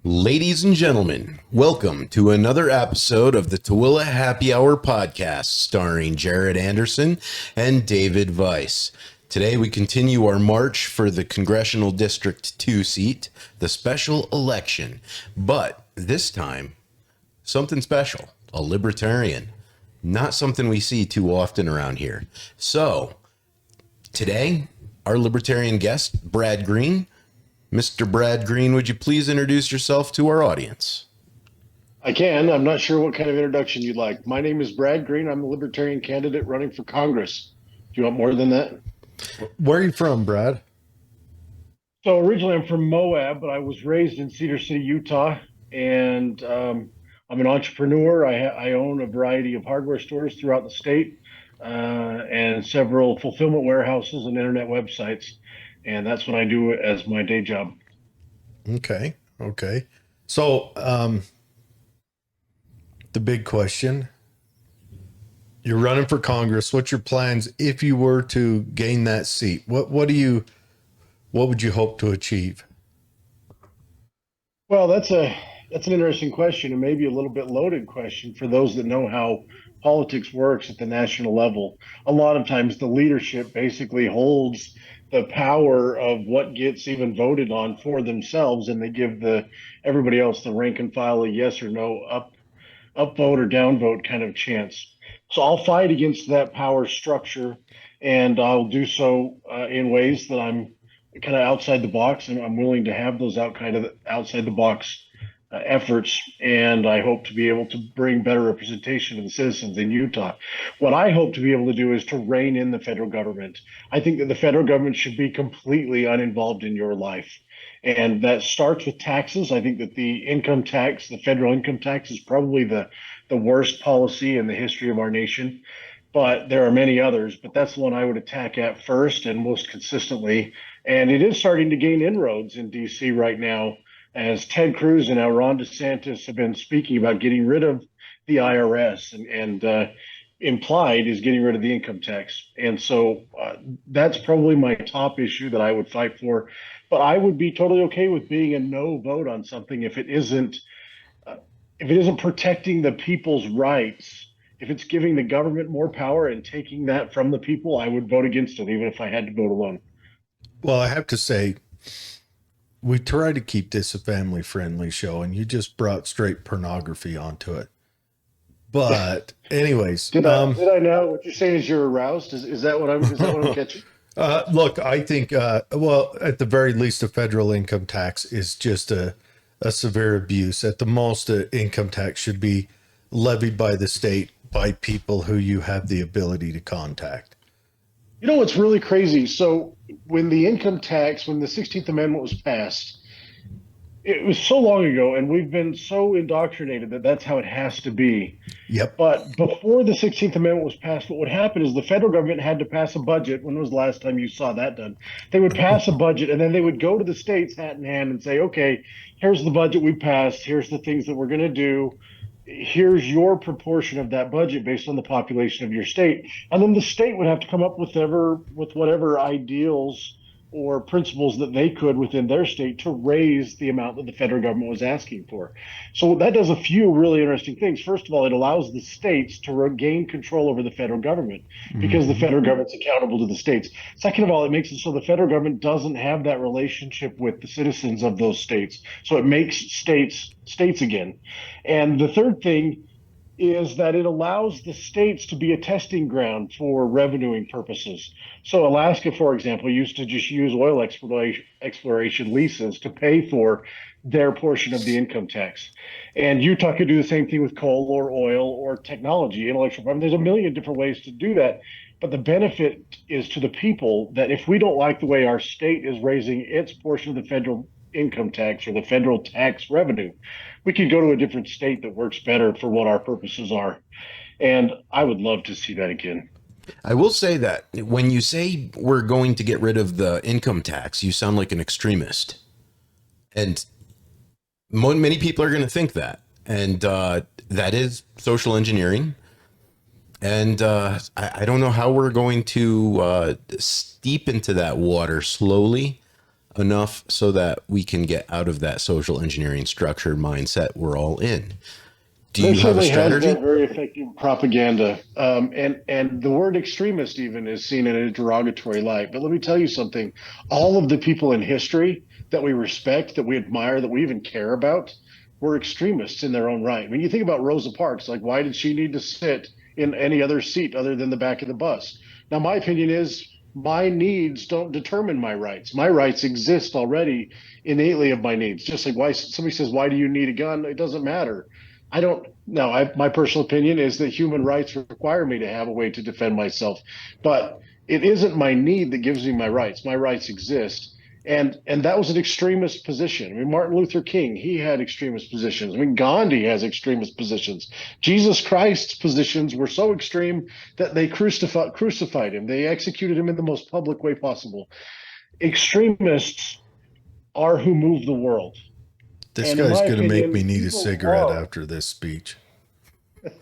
Ladies and gentlemen, welcome to another episode of the Tooele Happy Hour podcast starring Jared Anderson and David Weiss. Today we continue our march for the Congressional District 2 seat, the special election. But this time, something special, a libertarian. Not something we see too often around here. So, today, our libertarian guest, Brad Green. Mr. Brad Green, would you please introduce yourself to our audience? I can. I'm not sure what kind of introduction you'd like. My name is Brad Green. I'm a libertarian candidate running for Congress. Do you want more than that? Where are you from, Brad? So originally I'm from Moab, but I was raised in Cedar City, Utah, and I'm an entrepreneur. I own a variety of hardware stores throughout the state and several fulfillment warehouses and internet websites, and that's what I do as my day job. Okay. So, the big question, you're running for Congress. What's your plans if you were to gain that seat? What would you hope to achieve? Well, that's an interesting question and maybe a little bit loaded question for those that know how politics works at the national level. A lot of times the leadership basically holds the power of what gets even voted on for themselves, and they give the everybody else the rank and file a yes or no upvote or downvote kind of chance. So I'll fight against that power structure, and I'll do so in ways that I'm kind of outside the box, and I'm willing to have those outside the box efforts. And I hope to be able to bring better representation to the citizens in Utah. What I hope to be able to do is to rein in the federal government. I think that the federal government should be completely uninvolved in your life. And that starts with taxes. I think that the federal income tax, is probably the worst policy in the history of our nation. But there are many others, but that's the one I would attack at first and most consistently. And it is starting to gain inroads in DC right now, as Ted Cruz and now Ron DeSantis have been speaking about getting rid of the IRS, and implied is getting rid of the income tax. And so that's probably my top issue that I would fight for. But I would be totally okay with being a no vote on something if it isn't protecting the people's rights. If it's giving the government more power and taking that from the people, I would vote against it, even if I had to vote alone. Well, I have to say, we try to keep this a family friendly show, and you just brought straight pornography onto it. But anyways, did I know what you're saying is you're aroused? Is that what I'm catching? look, I think, well, at the very least, a federal income tax is just a severe abuse. At the most, income tax should be levied by the state by people who you have the ability to contact. You know what's really crazy? So when the 16th Amendment was passed, it was so long ago, and we've been so indoctrinated that that's how it has to be. Yep. But before the 16th Amendment was passed, what would happen is the federal government had to pass a budget. When was the last time you saw that done? They would pass a budget, and then they would go to the states hat in hand and say, okay, here's the budget we passed. Here's the things that we're going to do. Here's your proportion of that budget based on the population of your state. And then the state would have to come up with whatever ideals or principles that they could within their state to raise the amount that the federal government was asking for. So that does a few really interesting things. First of all, it allows the states to regain control over the federal government because the federal government's accountable to the states. Second of all, it makes it so the federal government doesn't have that relationship with the citizens of those states. So it makes states states again. And the third thing is that it allows the states to be a testing ground for revenuing purposes. So Alaska, for example, used to just use oil exploration leases to pay for their portion of the income tax. And Utah could do the same thing with coal or oil or technology, intellectual property. There's a million different ways to do that. But the benefit is to the people that if we don't like the way our state is raising its portion of the federal income tax or the federal tax revenue, we could go to a different state that works better for what our purposes are. And I would love to see that again. I will say that when you say we're going to get rid of the income tax, you sound like an extremist. And many people are going to think that. And that is social engineering. And I don't know how we're going to steep into that water slowly. enough so that we can get out of that social engineering structured mindset we're all in. Do There you have a certainly has strategy? been very effective propaganda, and the word extremist even is seen in a derogatory light. But let me tell you something: all of the people in history that we respect, that we admire, that we even care about, were extremists in their own right. When you think about Rosa Parks, like why did she need to sit in any other seat other than the back of the bus? Now, my opinion is my needs don't determine my rights. My rights exist already innately of my needs. Just like why somebody says, "Why do you need a gun?" It doesn't matter. I don't know. My personal opinion is that human rights require me to have a way to defend myself, but it isn't my need that gives me my rights. My rights exist, and that was an extremist position. I mean, Martin Luther King, he had extremist positions. I mean, Gandhi has extremist positions. Jesus Christ's positions were so extreme that they crucified him. They executed him in the most public way possible. Extremists are who move the world, This and in guy's my going to make me opinion, need a cigarette after this speech.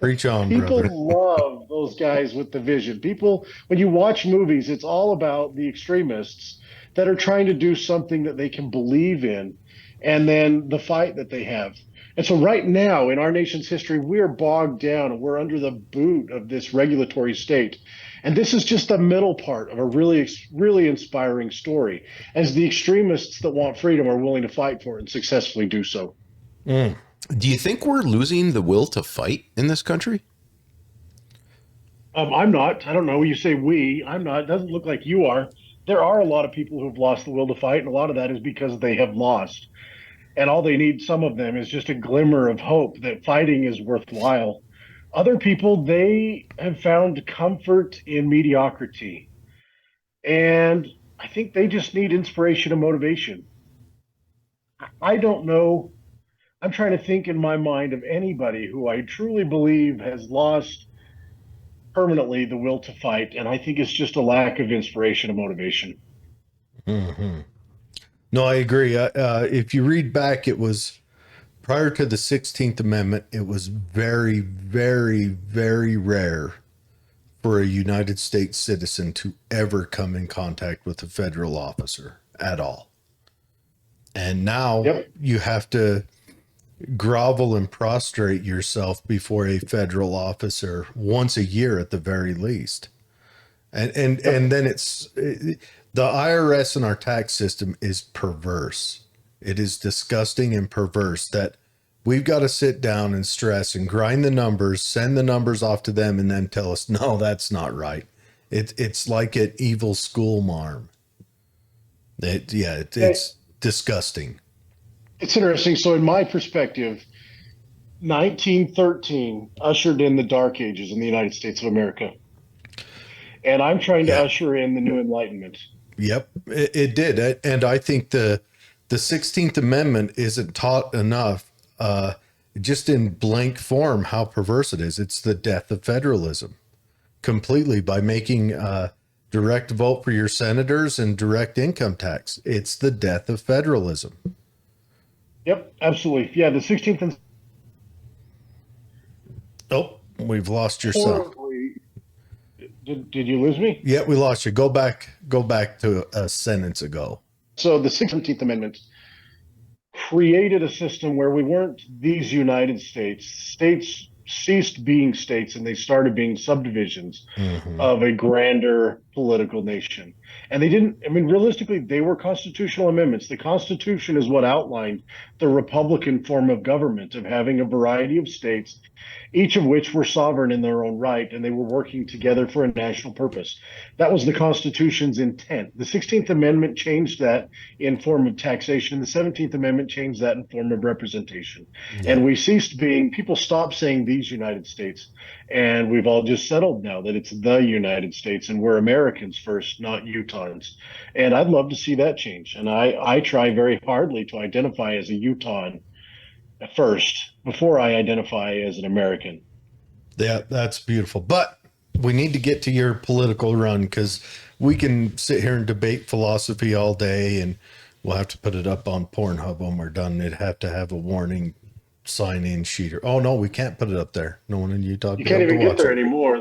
Preach on, people brother. love those guys with the vision. People, when you watch movies, it's all about the extremists that are trying to do something that they can believe in, and then the fight that they have. And so, right now in our nation's history, we're bogged down and we're under the boot of this regulatory state. And this is just the middle part of a really, really inspiring story, as the extremists that want freedom are willing to fight for it and successfully do so. Do you think we're losing the will to fight in this country? I'm not. I don't know. You say we. I'm not. It doesn't look like you are. There are a lot of people who've lost the will to fight, and a lot of that is because they have lost. And all they need, some of them, is just a glimmer of hope that fighting is worthwhile. Other people, they have found comfort in mediocrity. And I think they just need inspiration and motivation. I don't know. I'm trying to think in my mind of anybody who I truly believe has lost permanently the will to fight. And I think it's just a lack of inspiration and motivation. Hmm. No, I agree. If you read back, it was prior to the 16th Amendment, it was very, very, very rare for a United States citizen to ever come in contact with a federal officer at all. And now Yep. you have to grovel and prostrate yourself before a federal officer once a year at the very least. And then the IRS and our tax system is perverse. It is disgusting and perverse that we've got to sit down and stress and grind the numbers, send the numbers off to them, and then tell us, no, that's not right. It's like an evil school marm. It's disgusting. It's interesting. So, in my perspective, 1913 ushered in the Dark Ages in the United States of America. And I'm trying to Yeah. usher in the New Enlightenment. Yep, it did. And I think the 16th Amendment isn't taught enough, just in blank form, how perverse it is. It's the death of federalism completely by making direct vote for your senators and direct income tax. It's the death of federalism. Yep, absolutely. Yeah, the 16th and Oh, we've lost your sound. horribly. Did you lose me? Yeah, we lost you. Go back to a sentence ago. So, the 17th Amendment created a system where we weren't these United States. States ceased being states and they started being subdivisions Mm-hmm. of a grander political nation. And they didn't, I mean, realistically, they were constitutional amendments. The Constitution is what outlined the Republican form of government, of having a variety of states, each of which were sovereign in their own right, and they were working together for a national purpose. That was the Constitution's intent. The 16th Amendment changed that in form of taxation. The 17th Amendment changed that in form of representation. Yeah. And we ceased being, people stopped saying these United States. And we've all just settled now that it's the United States and we're Americans first, not Utahns. And I'd love to see that change. And I try very hardly to identify as a Utahn first before I identify as an American. Yeah, that's beautiful. But we need to get to your political run because we can sit here and debate philosophy all day, and we'll have to put it up on Pornhub when we're done. It'd have to have a warning sign-in sheet. Oh no, we can't put it up there. No one in Utah. You can't even get there anymore.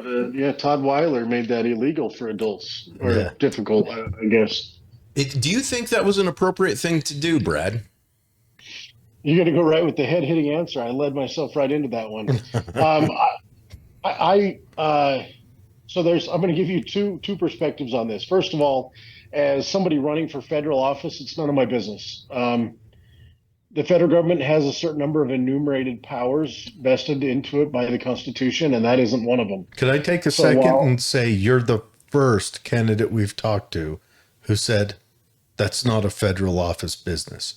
Todd Weiler made that illegal for adults, or Yeah. difficult, I guess. Do you think that was an appropriate thing to do, Brad? You're going to go right with the head hitting answer. I led myself right into that one. So I'm going to give you two perspectives on this. First of all, as somebody running for federal office, it's none of my business. The federal government has a certain number of enumerated powers vested into it by the Constitution, and that isn't one of them. Could I take a So second while and say you're the first candidate we've talked to who said that's not a federal office business?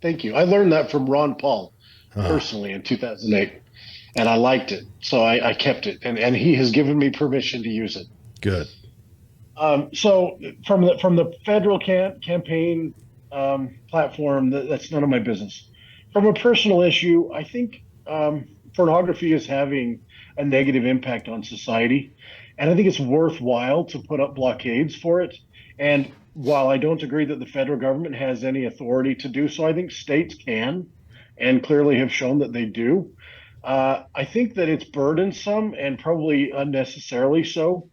Thank you. I learned that from Ron Paul Uh, personally in 2008, and I liked it, so I kept it, and he has given me permission to use it. good. So from the federal campaign platform, that's none of my business. From a personal issue, I think pornography is having a negative impact on society, and I think it's worthwhile to put up blockades for it. And while I don't agree that the federal government has any authority to do so, I think states can, and clearly have shown that they do. I think that it's burdensome and probably unnecessarily so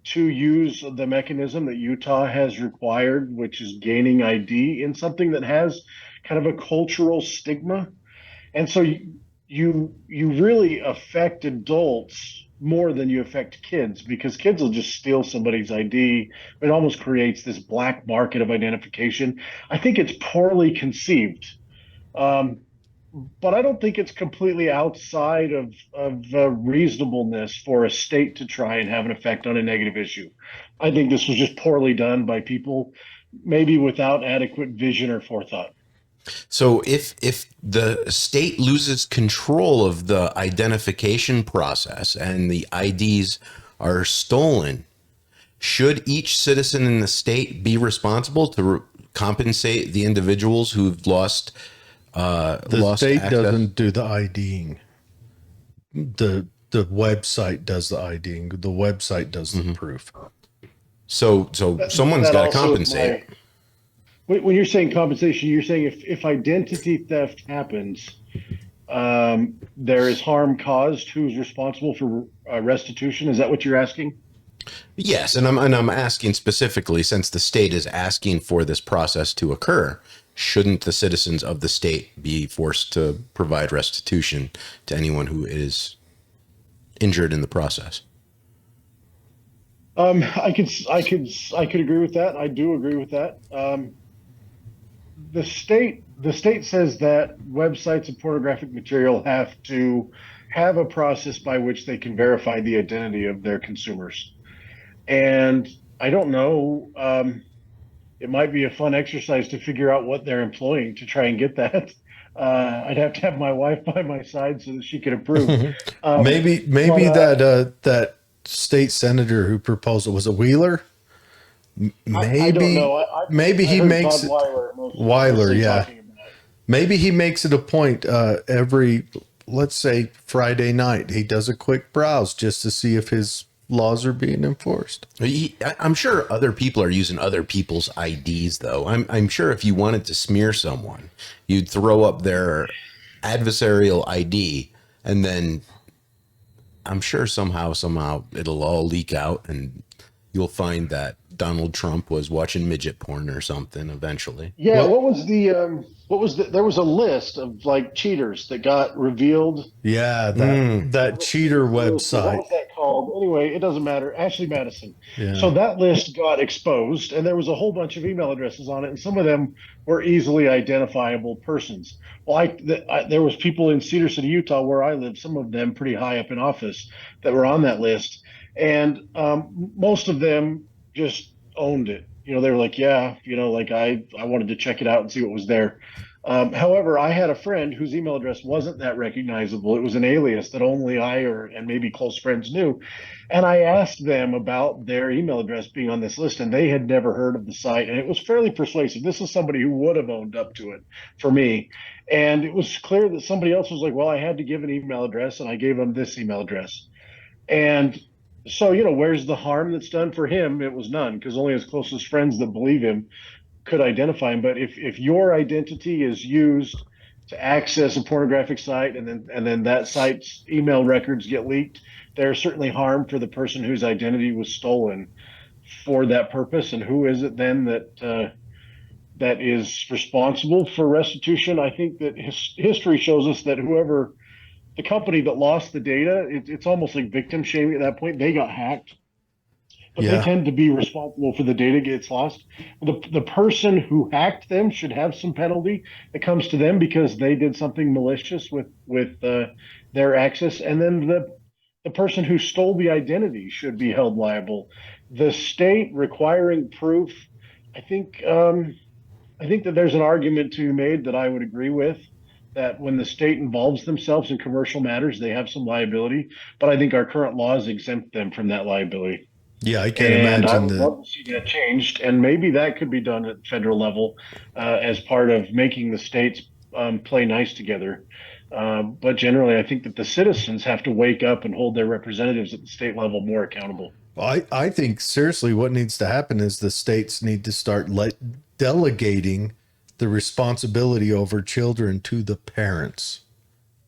to use the mechanism that Utah has required, which is gaining ID in something that has kind of a cultural stigma. And so you really affect adults more than you affect kids, because kids will just steal somebody's ID. It almost creates this black market of identification. I think it's poorly conceived. Um, but I don't think it's completely outside of reasonableness for a state to try and have an effect on a negative issue. I think this was just poorly done by people, maybe without adequate vision or forethought. So if the state loses control of the identification process and the IDs are stolen, should each citizen in the state be responsible to compensate the individuals who've lost The state access? doesn't do the IDing. The website does the IDing. The website does the proof. So someone's That got to also is compensate. when you're saying compensation, you're saying if identity theft happens, there is harm caused. Who's responsible for restitution? Is that what you're asking? Yes, and I'm asking specifically, since the state is asking for this process to occur, shouldn't the citizens of the state be forced to provide restitution to anyone who is injured in the process? I could agree with that. I do agree with that. The state says that websites of pornographic material have to have a process by which they can verify the identity of their consumers. And I don't know. It might be a fun exercise to figure out what they're employing to try and get that. I'd have to have my wife by my side so that she could approve. Maybe that state senator who proposed it was a Wheeler. I don't Maybe know. maybe I he heard makes Todd it Weiler, Weiler, yeah. talking about it. Maybe he makes it a point every, let's say, Friday night. He does a quick browse just to see if his laws are being enforced. I'm sure other people are using other people's IDs, though. I'm sure if you wanted to smear someone, you'd throw up their adversarial ID, and then I'm sure somehow it'll all leak out, and you'll find that Donald Trump was watching midget porn or something eventually. Yeah, Well- there was a list of like cheaters that got revealed. Yeah, that cheater What website. was that called? Anyway, it doesn't matter. Ashley Madison. Yeah. So that list got exposed, and there was a whole bunch of email addresses on it, and some of them were easily identifiable persons. Well, there was people in Cedar City, Utah, where I live, some of them pretty high up in office, that were on that list, and most of them just owned it. They were like, yeah, like I wanted to check it out and see what was there. However, I had a friend whose email address wasn't that recognizable. It was an alias that only and maybe close friends knew. And I asked them about their email address being on this list, and they had never heard of the site. And it was fairly persuasive. This is somebody who would have owned up to it for me. And it was clear that somebody else was like, well, I had to give an email address, and I gave them this email address. And so, where's the harm that's done for him? It was none, because only his closest friends that believe him could identify him. But if your identity is used to access a pornographic site, and then that site's email records get leaked, there's certainly harm for the person whose identity was stolen for that purpose, and who is it then that is responsible for restitution? I think that history shows us that whoever the company that lost the data, it's almost like victim shaming at that point. They got hacked, but they Yeah. tend to be responsible for the data gets lost. The person who hacked them should have some penalty that comes to them because they did something malicious with their access, and then the person who stole the identity should be held liable. The state requiring proof, I think. I think that there's an argument to be made that I would agree with, that when the state involves themselves in commercial matters, they have some liability. But I think our current laws exempt them from that liability. Yeah, I can't And I imagine would that. love to see that changed. And maybe that could be done at federal level as part of making the states play nice together. But generally, I think that the citizens have to wake up and hold their representatives at the state level more accountable. I think seriously what needs to happen is the states need to start delegating the responsibility over children to the parents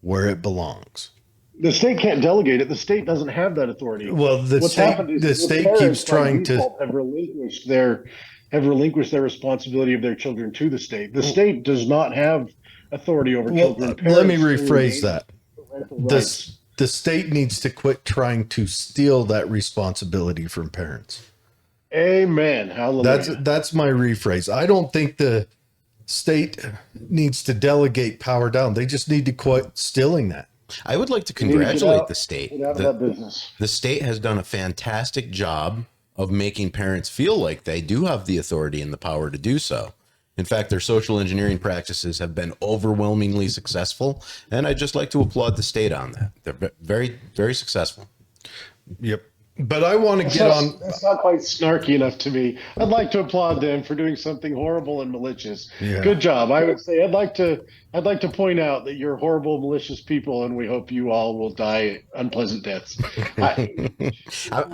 where it belongs. The state can't delegate it. The state doesn't have that authority. Well, What's happened is the state keeps parents by trying to. default have relinquished their responsibility of their children to the state. The state does not have authority over Well, children. let me Parents rephrase remain that. parental The, rights. the state needs to quit trying to steal that responsibility from parents. Amen. Hallelujah. That's my rephrase. I don't think the state needs to delegate power down. They just need to quit stealing that. I would like to need to get congratulate out- the state. Get out of that business. The state has done a fantastic job of making parents feel like they do have the authority and the power to do so. In fact, their social engineering practices have been overwhelmingly successful, and I'd just like to applaud the state on that. They're very, very successful. Yep. But I want to get on. That's not quite snarky enough to me. I'd like to applaud them for doing something horrible and malicious. Yeah. Good job. I would say I'd like to point out that you're horrible, malicious people, and we hope you all will die unpleasant deaths. I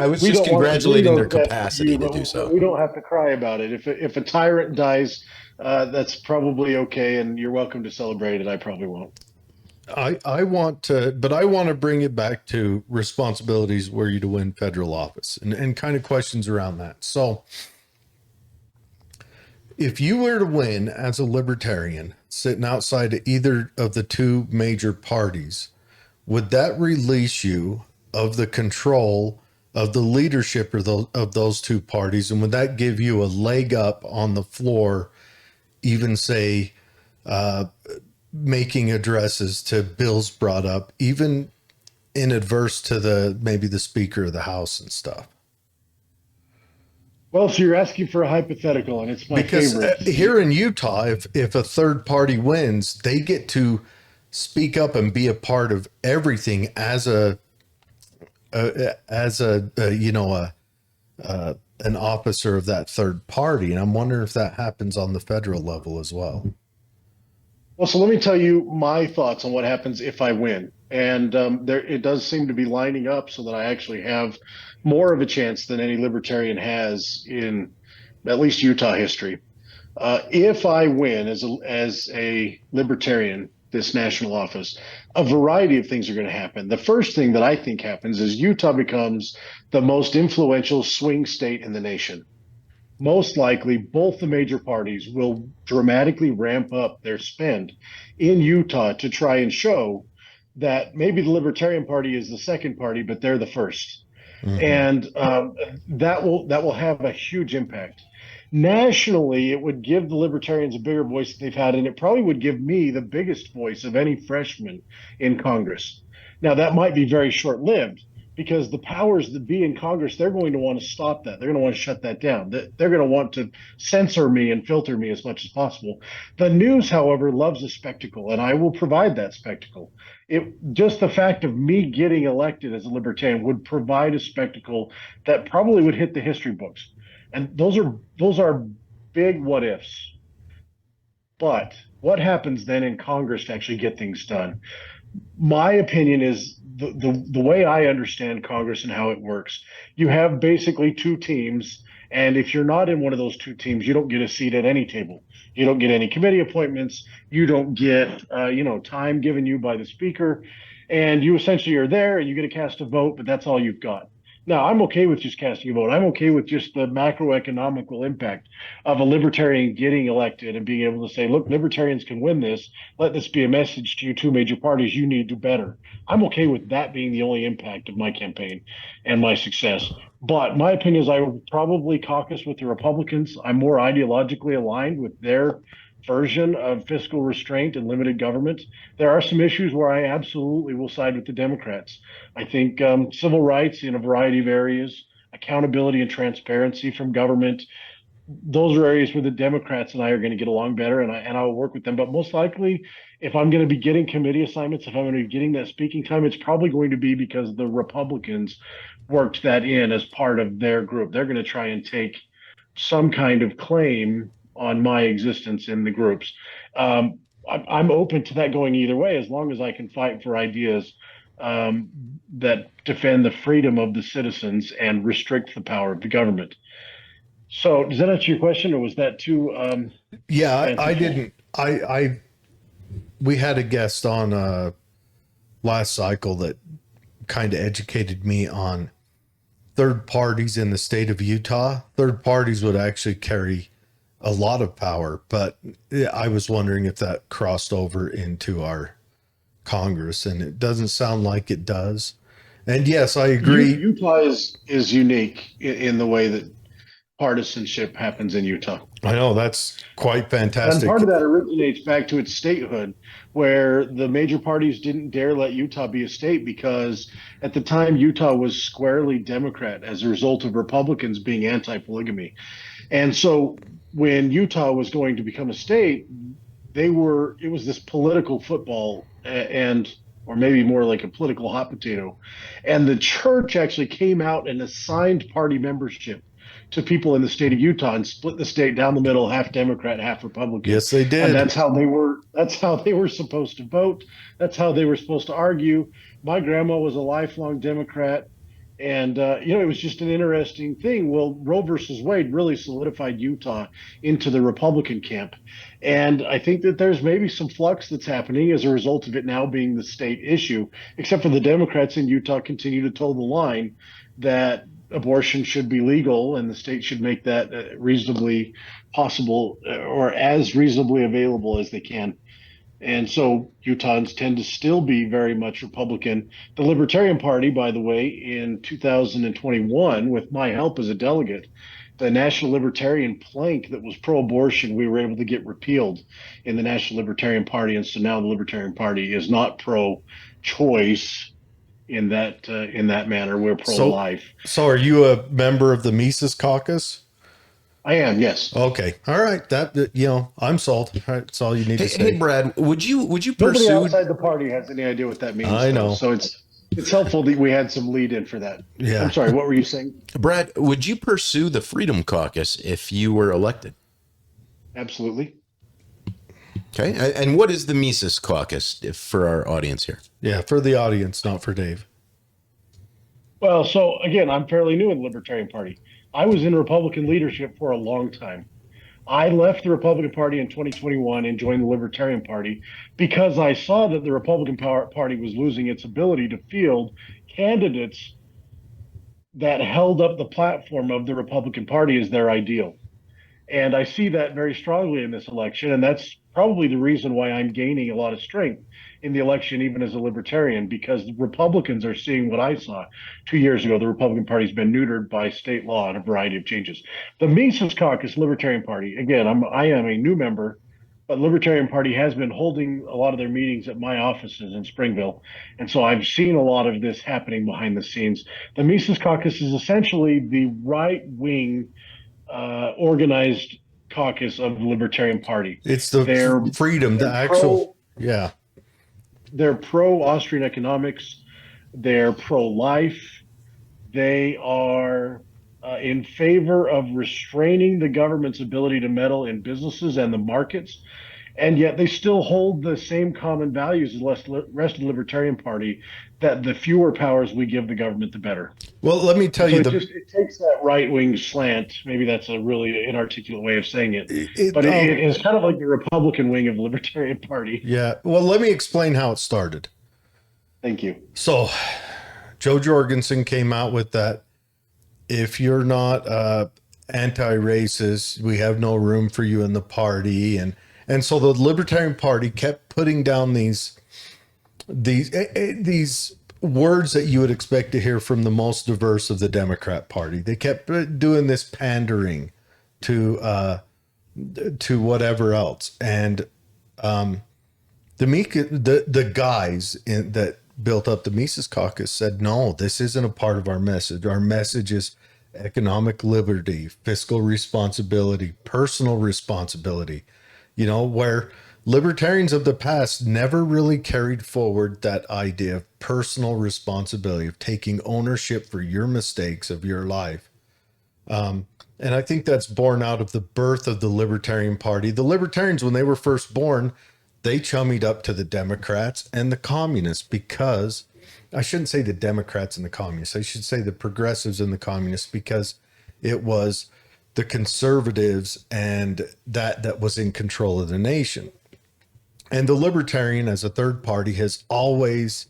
was We just don't want to congratulating do their those deaths capacity you, to but do so. We don't have to cry about it. If a tyrant dies, that's probably okay, and you're welcome to celebrate it. I probably won't. I want to bring it back to responsibilities were you to win federal office and kind of questions around that. So if you were to win as a libertarian sitting outside of either of the two major parties, would that release you of the control of the leadership of those two parties? And would that give you a leg up on the floor, even say, making addresses to bills brought up, even in adverse to maybe the Speaker of the House and stuff? Well, so you're asking for a hypothetical, and it's my Because favorite. here in Utah, if a third party wins, they get to speak up and be a part of everything as an officer of that third party. And I'm wondering if that happens on the federal level as well. Well, so let me tell you my thoughts on what happens if I win. And it does seem to be lining up so that I actually have more of a chance than any libertarian has in at least Utah history. If I win as a libertarian, this national office, a variety of things are going to happen. The first thing that I think happens is Utah becomes the most influential swing state in the nation. Most likely, both the major parties will dramatically ramp up their spend in Utah to try and show that maybe the Libertarian Party is the second party, but they're the first. Mm-hmm. And that will have a huge impact. Nationally, it would give the Libertarians a bigger voice than they've had, and it probably would give me the biggest voice of any freshman in Congress. Now, that might be very short-lived, because the powers that be in Congress, they're going to want to stop that. They're going to want to shut that down. They're going to want to censor me and filter me as much as possible. The news, however, loves a spectacle, and I will provide that spectacle. Just the fact of me getting elected as a libertarian would provide a spectacle that probably would hit the history books. And those are big what ifs. But what happens then in Congress to actually get things done? My opinion is the way I understand Congress and how it works, you have basically two teams. And if you're not in one of those two teams, you don't get a seat at any table. You don't get any committee appointments. You don't get, time given you by the speaker. And you essentially are there and you get to cast a vote, but that's all you've got. Now, I'm okay with just casting a vote. I'm okay with just the macroeconomical impact of a libertarian getting elected and being able to say, look, libertarians can win this. Let this be a message to you two major parties. You need to do better. I'm okay with that being the only impact of my campaign and my success. But my opinion is I would probably caucus with the Republicans. I'm more ideologically aligned with their version of fiscal restraint and limited government. There are some issues where I absolutely will side with the Democrats. I think civil rights in a variety of areas, accountability and transparency from government, those are areas where the Democrats and I are going to get along better, and I will work with them. But most likely, if I'm going to be getting committee assignments, if I'm going to be getting that speaking time, it's probably going to be because the Republicans worked that in as part of their group. They're going to try and take some kind of claim on my existence in the groups. I'm open to that going either way, as long as I can fight for ideas that defend the freedom of the citizens and restrict the power of the government. So, does that answer your question, or was that too? Yeah, I fanciful? didn't. We had a guest on last cycle that kind of educated me on third parties in the state of Utah. Third parties would actually carry a lot of power, but I was wondering if that crossed over into our Congress, and it doesn't sound like it does. And yes, I agree. Utah is unique in the way that partisanship happens in Utah. I know that's quite And fantastic. part of that originates back to its statehood, where the major parties didn't dare let Utah be a state because at the time Utah was squarely Democrat as a result of Republicans being anti-polygamy. And so when Utah was going to become a state, it was this political football and or maybe more like a political hot potato. And the church actually came out and assigned party membership to people in the state of Utah and split the state down the middle, half Democrat, half Republican. Yes, they did. And that's how they were supposed to vote. That's how they were supposed to argue. My grandma was a lifelong Democrat. And it was just an interesting thing. Well, Roe versus Wade really solidified Utah into the Republican camp. And I think that there's maybe some flux that's happening as a result of it now being the state issue, except for the Democrats in Utah continue to toe the line that abortion should be legal and the state should make that reasonably possible or as reasonably available as they can. And so Utahns tend to still be very much Republican. The Libertarian Party, by the way, in 2021, with my help as a delegate, the National Libertarian plank that was pro-abortion, we were able to get repealed in the National Libertarian Party. And so now the Libertarian Party is not pro-choice in that manner. We're pro-life. So are you a member of the Mises Caucus? I am, yes. Okay. All right. That I'm sold. All right, that's all you need to say. Hey, Brad, would you Nobody pursue? outside the party has any idea what that means. I know. So it's helpful that we had some lead in for that. Yeah. I'm sorry, what were you saying? Brad, would you pursue the Freedom Caucus if you were elected? Absolutely. Okay. And what is the Mises Caucus for our audience here? Yeah, for the audience, not for Dave. Well, so again, I'm fairly new in the Libertarian Party. I was in Republican leadership for a long time. I left the Republican Party in 2021 and joined the Libertarian Party because I saw that the Republican Party was losing its ability to field candidates that held up the platform of the Republican Party as their ideal. And I see that very strongly in this election. And that's probably the reason why I'm gaining a lot of strength in the election, even as a libertarian, because Republicans are seeing what I saw 2 years ago. The Republican Party's been neutered by state law and a variety of changes. The Mises Caucus Libertarian Party, again, I am a new member, but Libertarian Party has been holding a lot of their meetings at my offices in Springville. And so I've seen a lot of this happening behind the scenes. The Mises Caucus is essentially the right-wing organized caucus of the Libertarian Party. It's the freedom, the actual, yeah. They're pro-Austrian economics. They're pro-life. They are in favor of restraining the government's ability to meddle in businesses and the markets. And yet they still hold the same common values as the rest of the Libertarian Party, that the fewer powers we give the government, the better. Well, let me tell you, it takes that right-wing slant. Maybe that's a really inarticulate way of saying it, but it is kind of like the Republican wing of the Libertarian Party. Yeah. Well, let me explain how it started. Thank you. So Joe Jorgensen came out with that if you're not anti-racist, we have no room for you in the party. And so the Libertarian Party kept putting down these words that you would expect to hear from the most diverse of the Democrat Party. They kept doing this pandering to whatever else. And the guys that built up the Mises Caucus said, no, this isn't a part of our message. Our message is economic liberty, fiscal responsibility, personal responsibility, where libertarians of the past never really carried forward that idea of personal responsibility, of taking ownership for your mistakes of your life. And I think that's born out of the birth of the Libertarian Party. The Libertarians, when they were first born, they chummied up to the Democrats and the communists, because I shouldn't say the Democrats and the communists. I should say the progressives and the communists, because it was the conservatives and that was in control of the nation. And the Libertarian as a third party has always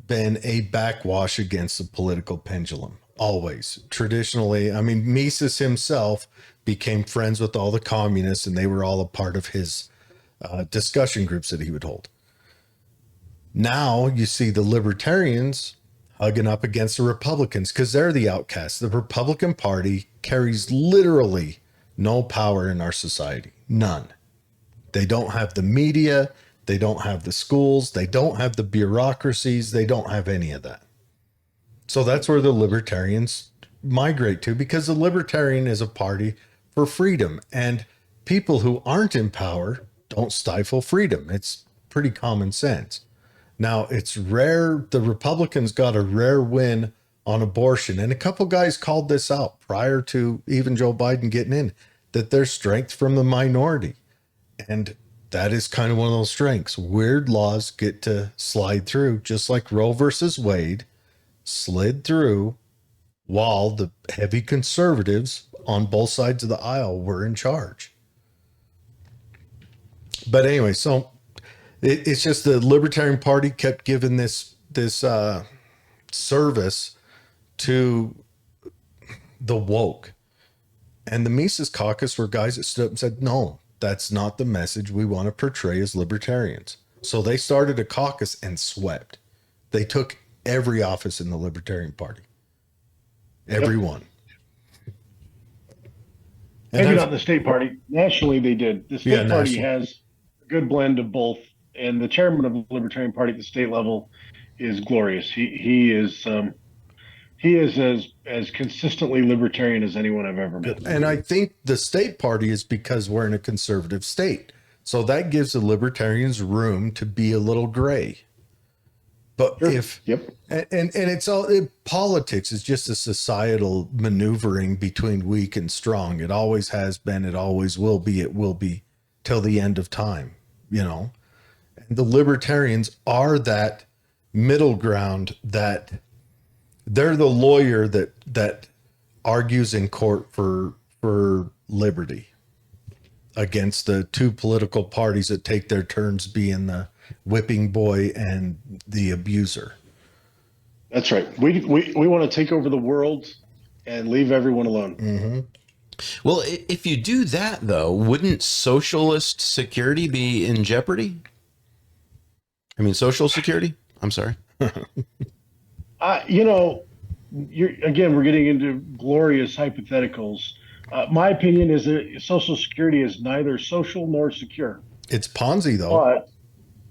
been a backwash against the political pendulum. Always. Traditionally, I mean, Mises himself became friends with all the communists, and they were all a part of his discussion groups that he would hold. Now you see the Libertarians hugging up against the Republicans because they're the outcasts. The Republican Party carries literally no power in our society. None. They don't have the media. They don't have the schools. They don't have the bureaucracies. They don't have any of that. So that's where the Libertarians migrate to, because the Libertarian is a party for freedom, and people who aren't in power don't stifle freedom. It's pretty common sense. Now, it's rare. The Republicans got a rare win on abortion, and a couple guys called this out prior to even Joe Biden getting in, that there's strength from the minority. And that is kind of one of those strengths. Weird laws get to slide through, just like Roe versus Wade slid through while the heavy conservatives on both sides of the aisle were in charge. But anyway, so it's just the Libertarian Party kept giving this service to the woke. And the Mises Caucus were guys that stood up and said, no, that's not the message we want to portray as libertarians. So they started a caucus and swept. They took every office in the Libertarian Party. Everyone. Maybe not the state party. Nationally, they did. The state party has a good blend of both. And the chairman of the Libertarian Party at the state level is glorious. He is as consistently libertarian as anyone I've ever met. And I think the state party is because we're in a conservative state. So that gives the libertarians room to be a little gray. But sure. And it's all politics is just a societal maneuvering between weak and strong. It always has been. It always will be. It will be till the end of time, And the libertarians are that middle ground, that they're the lawyer that argues in court for liberty against the two political parties that take their turns being the whipping boy and the abuser. That's right. We want to take over the world and leave everyone alone. Mm-hmm. Well, if you do that, though, wouldn't socialist security be in jeopardy? I mean, social security? I'm sorry. We're getting into glorious hypotheticals. My opinion is that Social Security is neither social nor secure. It's Ponzi, though. But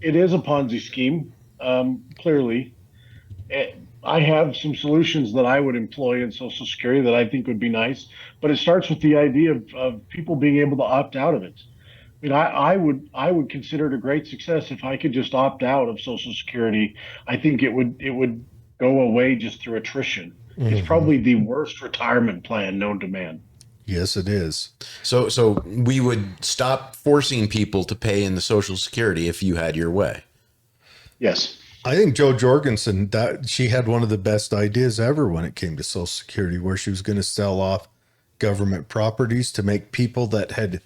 it is a Ponzi scheme, clearly. I have some solutions that I would employ in Social Security that I think would be nice, but it starts with the idea of people being able to opt out of it. I mean, I would consider it a great success if I could just opt out of Social Security. I think it would go away just through attrition. Mm-hmm. It's probably the worst retirement plan known to man. Yes, it is. So we would stop forcing people to pay in the Social Security if you had your way. Yes. I think Jo Jorgensen, that she had one of the best ideas ever when it came to Social Security, where she was going to sell off government properties to make people that had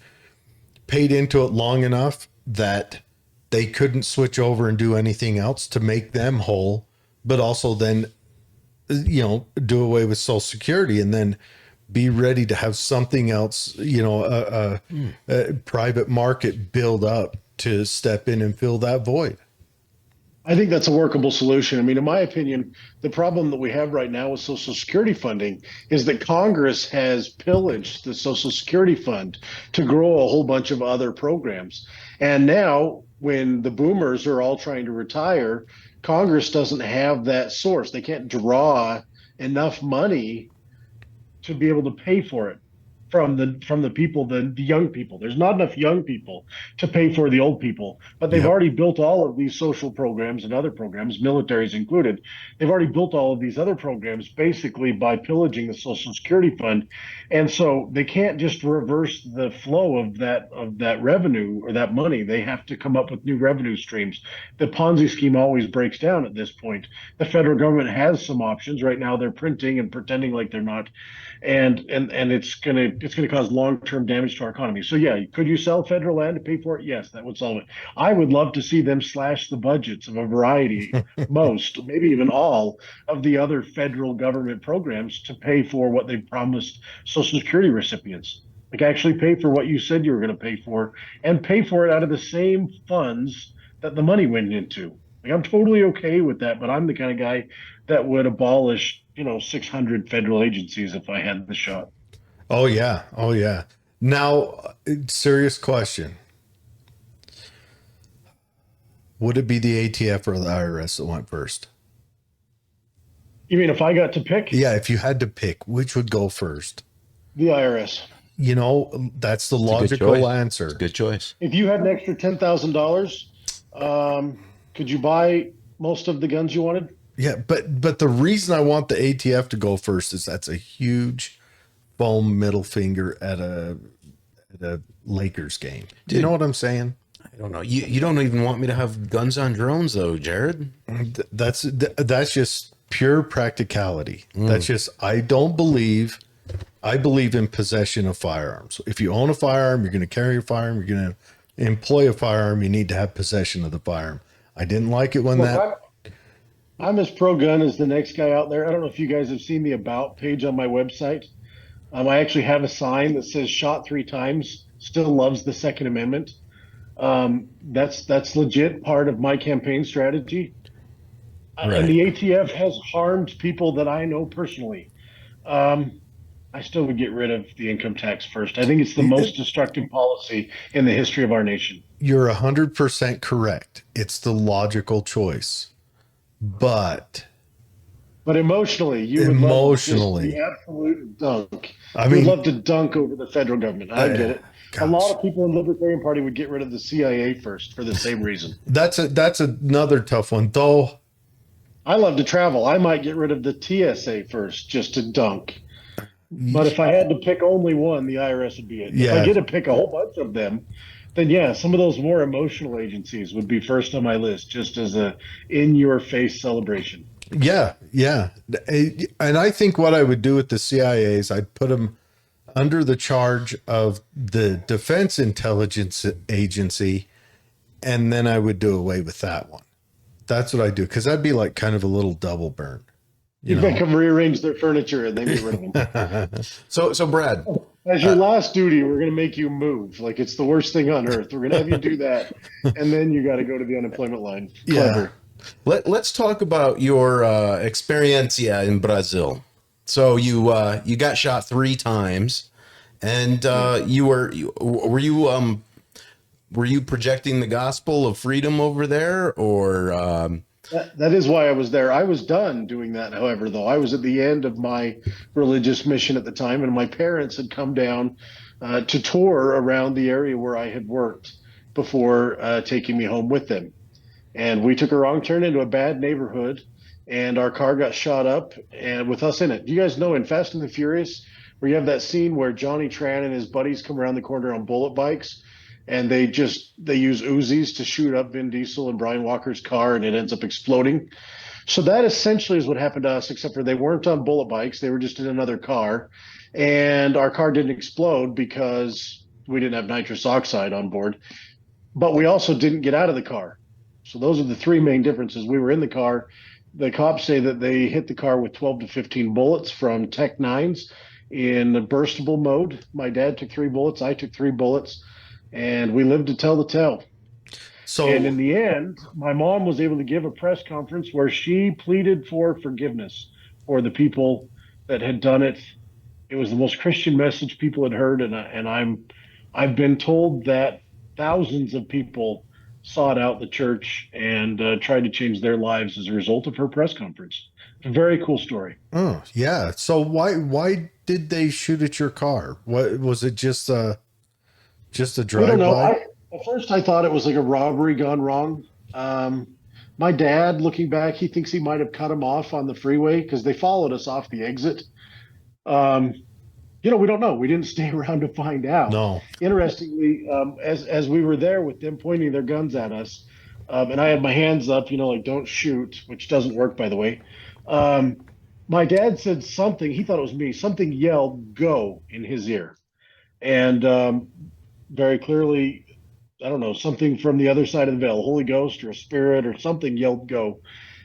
paid into it long enough that they couldn't switch over and do anything else, to make them whole, but also then do away with Social Security and then be ready to have something else, a private market build up to step in and fill that void. I think that's a workable solution. I mean, in my opinion, the problem that we have right now with Social Security funding is that Congress has pillaged the Social Security fund to grow a whole bunch of other programs. And now, when the boomers are all trying to retire, Congress doesn't have that source. They can't draw enough money to be able to pay for it from the people, the young people. There's not enough young people to pay for the old people, but they've Yep. already built all of these social programs and other programs, militaries included. They've already built all of these other programs basically by pillaging the Social Security fund, and so they can't just reverse the flow of that revenue or that money. They have to come up with new revenue streams. The Ponzi scheme always breaks down at this point. The federal government has some options right now. They're printing and pretending like they're not, and it's gonna cause long-term damage to our economy. So yeah, could you sell federal land to pay for it? Yes, that would solve it. I would love to see them slash the budgets of a variety, most, maybe even all of the other federal government programs to pay for what they promised Social Security recipients. Like actually pay for what you said you were going to pay for, and pay for it out of the same funds that the money went into. Like I'm totally okay with that, but I'm the kind of guy that would abolish, 600 federal agencies if I had the shot. Oh yeah. Oh yeah. Now, serious question. Would it be the ATF or the IRS that went first? You mean if I got to pick? Yeah, if you had to pick, which would go first? The IRS. That's the It's a good logical choice. answer. It's a good choice. If you had an extra $10,000, could you buy most of the guns you wanted? Yeah, but the reason I want the ATF to go first is that's a huge foam middle finger at a Lakers game. Do you know what I'm saying? I don't know. You don't even want me to have guns on drones, though, Jared. That's just pure practicality. That's just I believe in possession of firearms. If you own a firearm, you're going to carry a firearm, you're going to employ a firearm, you need to have possession of the firearm. I didn't like it when Look, I'm as pro gun as the next guy out there. I don't know if you guys have seen the about page on my website. I actually have a sign that says "shot 3 times, still loves the Second Amendment." That's legit part of my campaign strategy. Right. And the ATF has harmed people that I know personally. I still would get rid of the income tax first. I think it's the most destructive policy in the history of our nation. You're 100% correct. It's the logical choice. But emotionally, you would love just the absolute dunk. I You'd mean, love to dunk over the federal government. I get it. gosh. A lot of people in the Libertarian Party would get rid of the CIA first for the same reason. That's another tough one, though. I love to travel. I might get rid of the TSA first just to dunk. But if I had to pick only one, the IRS would be it. If I get to pick a whole bunch of them, then yeah, some of those more emotional agencies would be first on my list, just as a in-your-face celebration. Yeah. And I think what I would do with the CIA is I'd put them under the charge of the Defense Intelligence Agency, and then I would do away with that one. That's what I do, because that'd be like kind of a little double burn. You make them rearrange their furniture and then get rid of them. So Brad, As your last duty, we're going to make you move. Like it's the worst thing on earth. We're going to have you do that, and then you got to go to the unemployment line. Clever. let's talk about your experiencia in Brazil. So you got shot 3 times, and were you projecting the gospel of freedom over there, or? That is why I was there. I was done doing that, however, though. I was at the end of my religious mission at the time, and my parents had come down to tour around the area where I had worked before taking me home with them. And we took a wrong turn into a bad neighborhood, and our car got shot up, and with us in it. Do you guys know in Fast and the Furious, where you have that scene where Johnny Tran and his buddies come around the corner on bullet bikes? And they use Uzis to shoot up Vin Diesel and Brian Walker's car, and it ends up exploding. So that essentially is what happened to us, except for they weren't on bullet bikes. They were just in another car. And our car didn't explode because we didn't have nitrous oxide on board. But we also didn't get out of the car. So those are the 3 main differences. We were in the car, The cops say that they hit the car with 12 to 15 bullets from Tech Nines in burstable mode. My dad took 3 bullets, I took 3 bullets, and we lived to tell the tale. And in So, the end, my mom was able to give a press conference where she pleaded for forgiveness for the people that had done it. It was the most Christian message people had heard, I've been told that thousands of people sought out the church and tried to change their lives as a result of her press conference. It's a very cool story. oh yeah. So why did they shoot at your car? What was it? Just a We don't drive know. by? At first I thought it was like a robbery gone wrong. My dad, looking back, he thinks he might have cut him off on the freeway because they followed us off the exit. Um, we don't know. We didn't stay around to find out. No. Interestingly, as we were there with them pointing their guns at us, and I had my hands up, like don't shoot, which doesn't work, by the way. Um, my dad said something. He thought it was me. Something yelled "Go" in his ear, and very clearly, I don't know, something from the other side of the veil, Holy Ghost or a spirit or something yelled "Go,"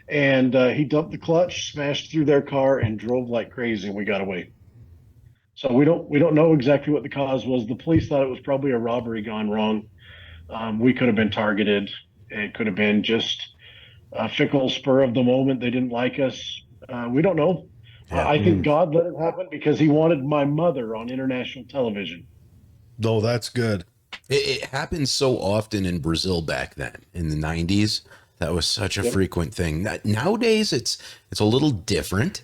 and he dumped the clutch, smashed through their car, and drove like crazy, and we got away. So we don't know exactly what the cause was. The police thought it was probably a robbery gone wrong. We could have been targeted. It could have been just a fickle spur of the moment. They didn't like us. We don't know. Yeah. I think God let it happen because He wanted my mother on international television. No, that's good. It happened so often in Brazil back then in the 90s. That was such a Yep. frequent thing. Nowadays, it's a little different.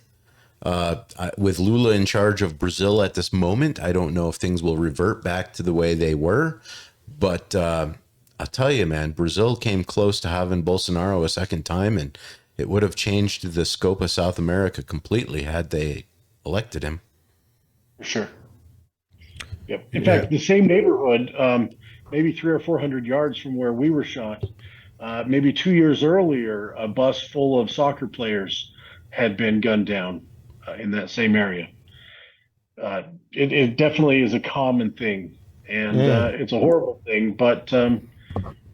With Lula in charge of Brazil at this moment, I don't know if things will revert back to the way they were. But I'll tell you, man, Brazil came close to having Bolsonaro a second time, and it would have changed the scope of South America completely had they elected him. For sure. Yep. In Yeah. fact, the same neighborhood, maybe 300 or 400 yards from where we were shot, maybe 2 years earlier, a bus full of soccer players had been gunned down in that same area. It definitely is a common thing, and it's a horrible thing. But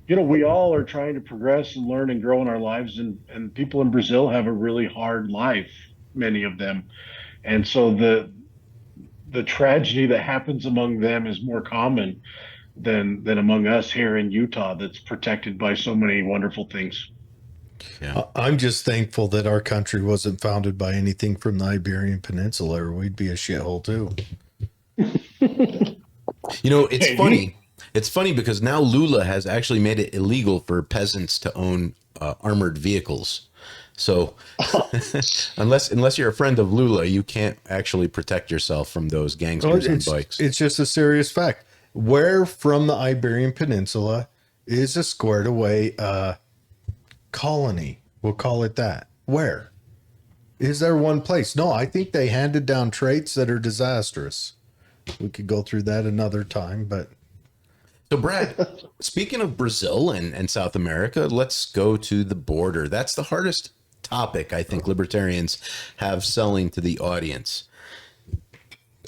we all are trying to progress and learn and grow in our lives, and people in Brazil have a really hard life, many of them, and so the tragedy that happens among them is more common than among us here in Utah, that's protected by so many wonderful things. Yeah. I'm just thankful that our country wasn't founded by anything from the Iberian Peninsula, or we'd be a shithole too. It's Maybe. funny. It's funny because now Lula has actually made it illegal for peasants to own armored vehicles. So unless you're a friend of Lula, you can't actually protect yourself from those Oh, gangsters on bikes. it's just a serious fact. Where from the Iberian Peninsula is a squared away colony? We'll call it that. Where? Is there one place? No, I think they handed down traits that are disastrous. We could go through that another time, but So, Brad, speaking of Brazil and South America, let's go to the border. That's the hardest topic I think libertarians have selling to the audience.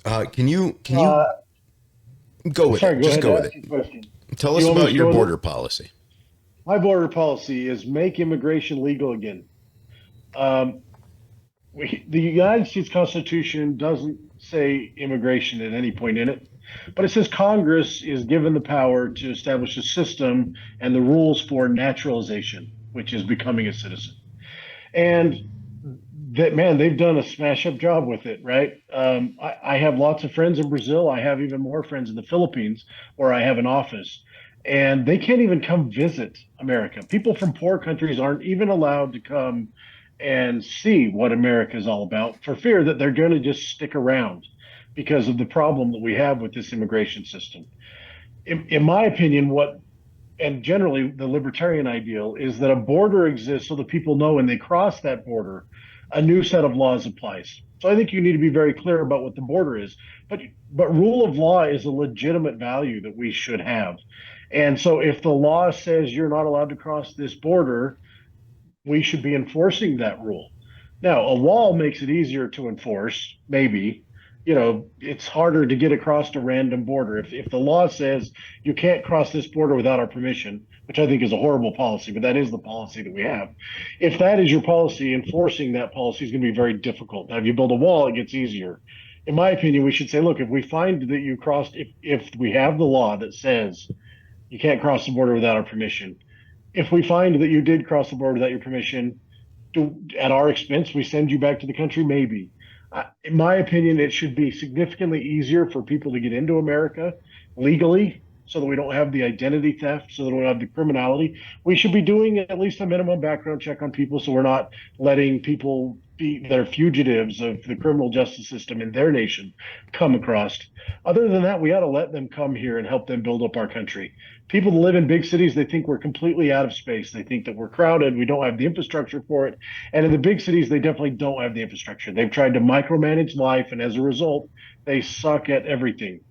Can you go with Sorry, it? go Just ahead. go with Ask your it. question. Tell You us want me about to your go with it? border policy. My border policy is make immigration legal again. Um, the United States Constitution doesn't say immigration at any point in it, but it says Congress is given the power to establish a system and the rules for naturalization, which is becoming a citizen. And that, man, they've done a smash up job with it, right? I have lots of friends in Brazil. I have even more friends in the Philippines where I have an office, and they can't even come visit America. People from poor countries aren't even allowed to come and see what America is all about for fear that they're going to just stick around because of the problem that we have with this immigration system. In my opinion, what and generally the libertarian ideal is that a border exists so that people know when they cross that border, a new set of laws applies. So I think you need to be very clear about what the border is. But rule of law is a legitimate value that we should have. And so if the law says you're not allowed to cross this border, we should be enforcing that rule. Now, a wall makes it easier to enforce, maybe. It's harder to get across a random border. If the law says you can't cross this border without our permission, which I think is a horrible policy, but that is the policy that we have. If that is your policy, enforcing that policy is going to be very difficult. Now, if you build a wall, it gets easier. In my opinion, we should say, look, if we find that you crossed, if we have the law that says you can't cross the border without our permission, if we find that you did cross the border without your permission, at our expense, we send you back to the country, maybe. In my opinion, it should be significantly easier for people to get into America legally so that we don't have the identity theft, so that we don't have the criminality. We should be doing at least a minimum background check on people so we're not letting people that are fugitives of the criminal justice system in their nation come across. Other than that, we ought to let them come here and help them build up our country. People that live in big cities, they think we're completely out of space. They think that we're crowded. We don't have the infrastructure for it. And in the big cities, they definitely don't have the infrastructure. They've tried to micromanage life, and as a result, they suck at everything.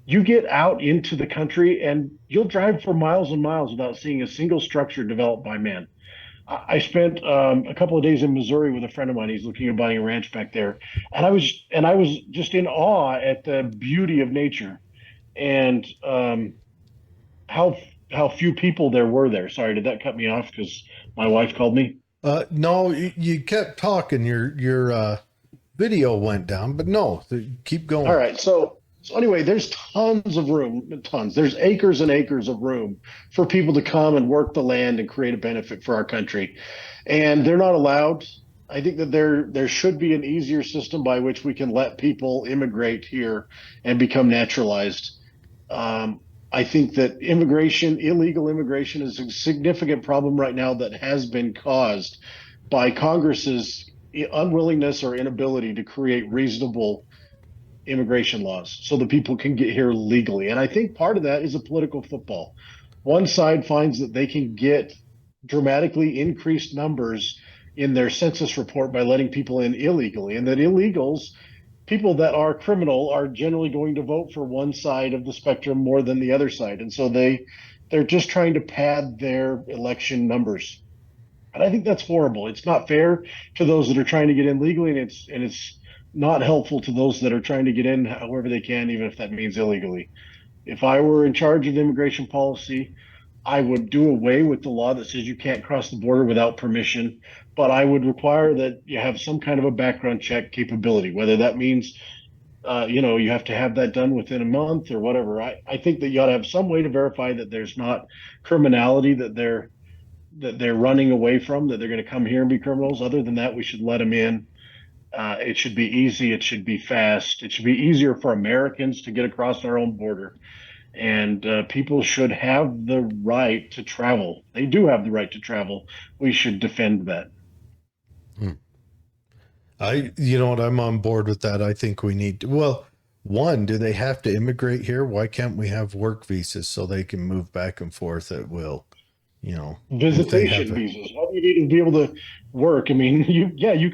You get out into the country and you'll drive for miles and miles without seeing a single structure developed by man. I spent a couple of days in Missouri with a friend of mine. He's looking at buying a ranch back there, and I was just in awe at the beauty of nature and how few people there were there. Sorry, did that cut me off because my wife called me? No, you kept talking. Your video went down, but no, keep going. All right, so anyway, there's tons of room, tons. There's acres and acres of room for people to come and work the land and create a benefit for our country. And they're not allowed. I think that there should be an easier system by which we can let people immigrate here and become naturalized. I think that illegal immigration is a significant problem right now that has been caused by Congress's unwillingness or inability to create reasonable immigration laws so that people can get here legally. And I think part of that is a political football. One side finds that they can get dramatically increased numbers in their census report by letting people in illegally, and that illegals, people that are criminal, are generally going to vote for one side of the spectrum more than the other side. And so they're just trying to pad their election numbers. And I think that's horrible. It's not fair to those that are trying to get in legally, and it's not helpful to those that are trying to get in however they can, even if that means illegally. If I were in charge of immigration policy, I would do away with the law that says you can't cross the border without permission, but I would require that you have some kind of a background check capability, whether that means you have to have that done within a month or whatever. I think that you ought to have some way to verify that there's not criminality that they're running away from, that they're going to come here and be criminals. Other than that, we should let them in. It should be easy. It should be fast. It should be easier for Americans to get across our own border. And people should have the right to travel. They do have the right to travel. We should defend that. You know what? I'm on board with that. I think we need to, well, one, do they have to immigrate here? Why can't we have work visas so they can move back and forth at will? Visitation visas. All you need to be able to work. I mean, you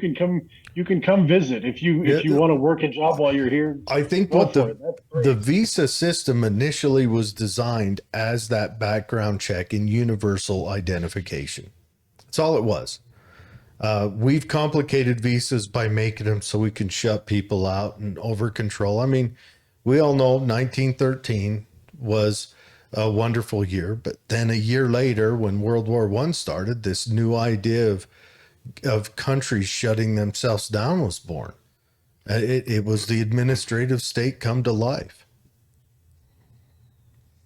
can come visit if you want to work a job while you're here. I think what the visa system initially was designed as that background check and universal identification. That's all it was. We've complicated visas by making them so we can shut people out and over control. I mean, we all know 1913 was a wonderful year, but then a year later, when World War I started, this new idea of countries shutting themselves down was born. It was the administrative state come to life.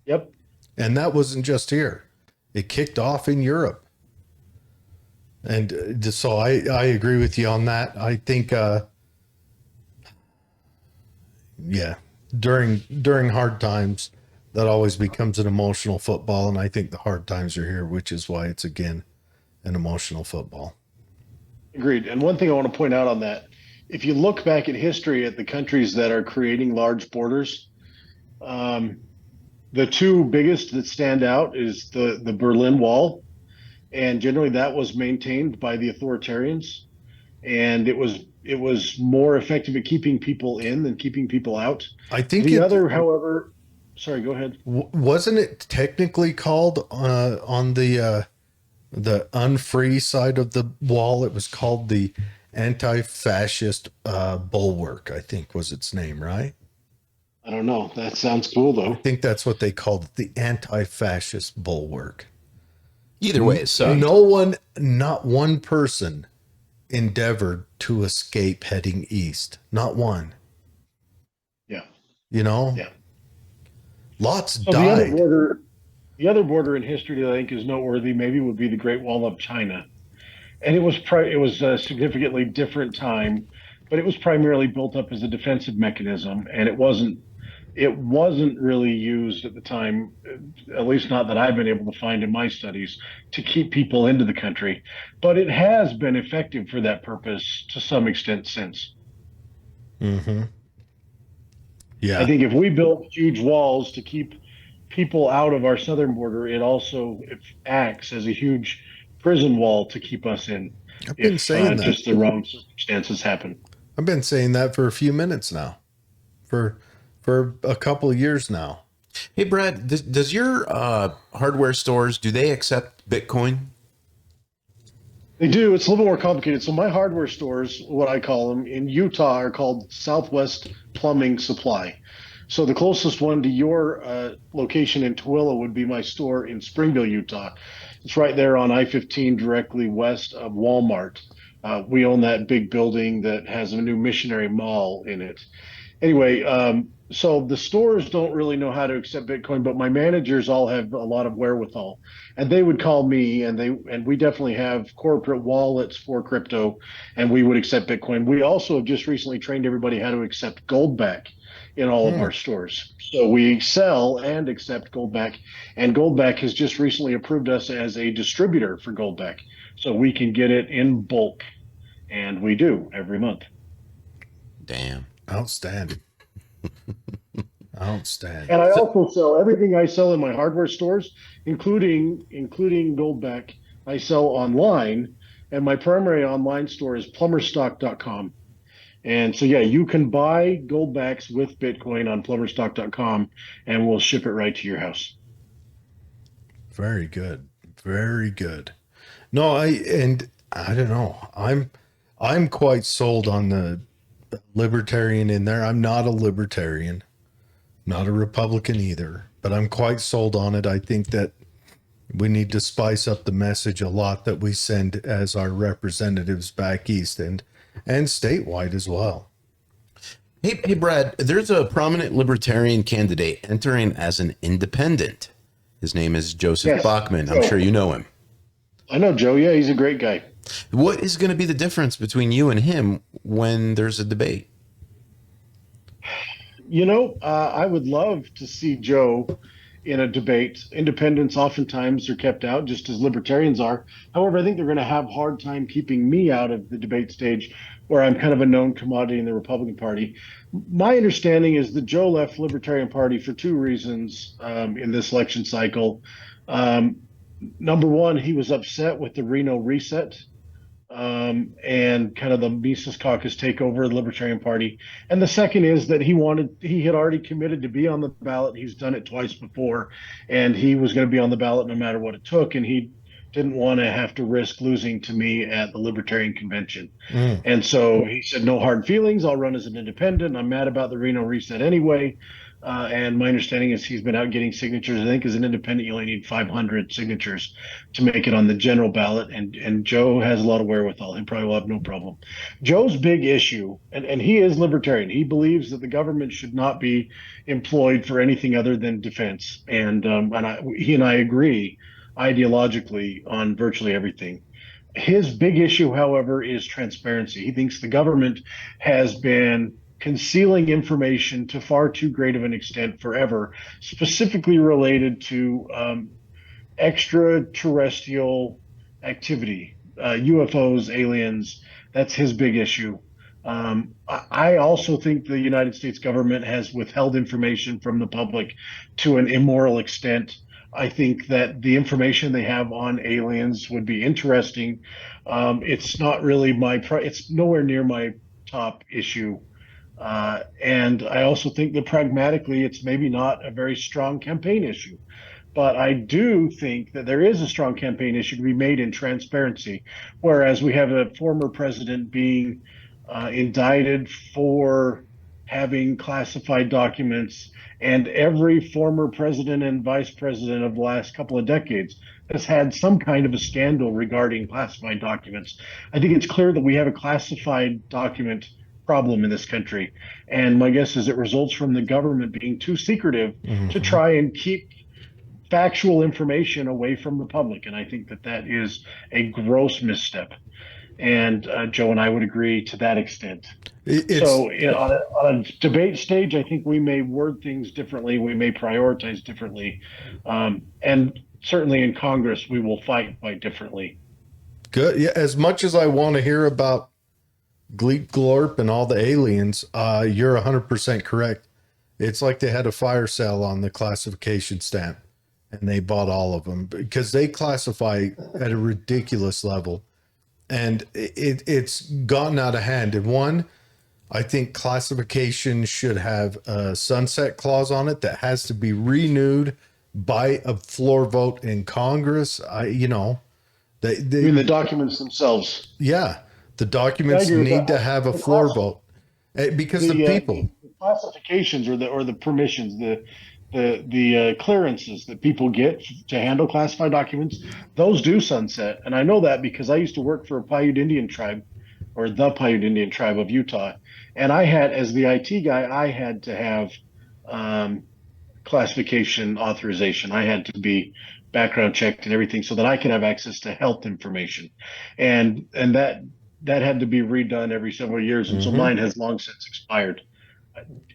Yep. And that wasn't just here. It kicked off in Europe. And so I agree with you on that. I think, during hard times, that always becomes an emotional football. And I think the hard times are here, which is why it's, again, an emotional football. Agreed. And one thing I want to point out on that, if you look back at history at the countries that are creating large borders, the two biggest that stand out is the Berlin Wall. And generally that was maintained by the authoritarians. And it was more effective at keeping people in than keeping people out. I think however, sorry, go ahead. Wasn't it technically called on the unfree side of the wall? It was called the anti-fascist bulwark, I think was its name, right? I don't know. That sounds cool, though. I think that's what they called it, the anti-fascist bulwark. Either way, it sucked. Not one person endeavored to escape heading east. Not one. Yeah. You know, Yeah. lots So died. the other border in history that I think is noteworthy maybe would be the Great Wall of China. And it was a significantly different time, but it was primarily built up as a defensive mechanism, and it wasn't really used at the time, at least not that I've been able to find in my studies, to keep people into the country. But it has been effective for that purpose to some extent since. Mm-hmm. I Yeah. think if we built huge walls to keep people out of our southern border, it also acts as a huge prison wall to keep us in I've been if saying that. just the wrong circumstances happen. I've been saying that for a few minutes now. For a couple of years now. Hey, Brad, does your hardware stores, do they accept Bitcoin? They do. It's a little more complicated. So my hardware stores, what I call them in Utah, are called Southwest Plumbing Supply. So the closest one to your location in Tooele would be my store in Springville, Utah. It's right there on I-15, directly west of Walmart. We own that big building that has a new missionary mall in it. Anyway, so the stores don't really know how to accept Bitcoin, but my managers all have a lot of wherewithal, and they would call me, and we definitely have corporate wallets for crypto, and we would accept Bitcoin. We also have just recently trained everybody how to accept gold back in all of Hmm. our stores. So we sell and accept gold back, and Goldback has just recently approved us as a distributor for Goldback, so we can get it in bulk, and we do every month. Damn. Outstanding. Outstanding. And I So, also sell everything I sell in my hardware stores, including Goldback. I sell online, and my primary online store is plumberstock.com. And so, yeah, you can buy Goldbacks with Bitcoin on plumberstock.com, and we'll ship it right to your house. Very good. Very good. No, I don't know. I'm quite sold on the libertarian in there. I'm not a libertarian, not a Republican either, but I'm quite sold on it. I think that we need to spice up the message a lot that we send as our representatives back east and statewide as well. hey, Brad, there's a prominent libertarian candidate entering as an independent. His name is Joseph Yes. Bachman. I'm sure you know him. I know Joe. Yeah, he's a great guy. What is going to be the difference between you and him when there's a debate? I would love to see Joe in a debate. Independents oftentimes are kept out, just as libertarians are. However, I think they're going to have a hard time keeping me out of the debate stage, where I'm kind of a known commodity in the Republican Party. My understanding is that Joe left Libertarian Party for two reasons in this election cycle. Um, Number one, he was upset with the Reno reset and kind of the Mises Caucus takeover of the Libertarian Party. And the second is that he had already committed to be on the ballot. He's done it twice before, and he was going to be on the ballot no matter what it took. And he didn't want to have to risk losing to me at the Libertarian convention. Mm. And so he said, no hard feelings. I'll run as an independent. I'm mad about the Reno reset anyway. And my understanding is he's been out getting signatures. I think as an independent, you only need 500 signatures to make it on the general ballot. And Joe has a lot of wherewithal. He probably will have no problem. Joe's big issue, and he is libertarian. He believes that the government should not be employed for anything other than defense. He and I agree ideologically on virtually everything. His big issue, however, is transparency. He thinks the government has been concealing information to far too great of an extent forever, specifically related to extraterrestrial activity, UFOs, aliens. That's his big issue. I also think the United States government has withheld information from the public to an immoral extent. I think that the information they have on aliens would be interesting. It's not really it's nowhere near my top issue. And I also think that pragmatically, it's maybe not a very strong campaign issue. But I do think that there is a strong campaign issue to be made in transparency, whereas we have a former president being indicted for having classified documents, and every former president and vice president of the last couple of decades has had some kind of a scandal regarding classified documents. I think it's clear that we have a classified document problem in this country. And my guess is it results from the government being too secretive to Mhm. try and keep factual information away from the public. And I think that that is a gross misstep. And Joe and I would agree to that extent. It's So, on a debate stage, I think we may word things differently. We may prioritize differently. And certainly in Congress, we will fight quite differently. good. Yeah, as much as I want to hear about Gleep Glorp and all the aliens, you're 100% correct. It's like they had a fire sale on the classification stamp and they bought all of them because they classify at a ridiculous level. And it's gotten out of hand. And one, I think classification should have a sunset clause on it that has to be renewed by a floor vote in Congress. I mean, the documents themselves. Yeah, the I documents agree with need that. to have a The floor class- vote because the the, people. the classifications or the permissions, the clearances that people get to handle classified documents, those do sunset. And I know that because I used to work for a Paiute Indian tribe, or the Paiute Indian tribe of Utah. And I had, as the IT guy, I had to have um, classification authorization. I had to be background checked and everything so that I could have access to health information. And that had to be redone every several years. And so Mhm. mine has long since expired.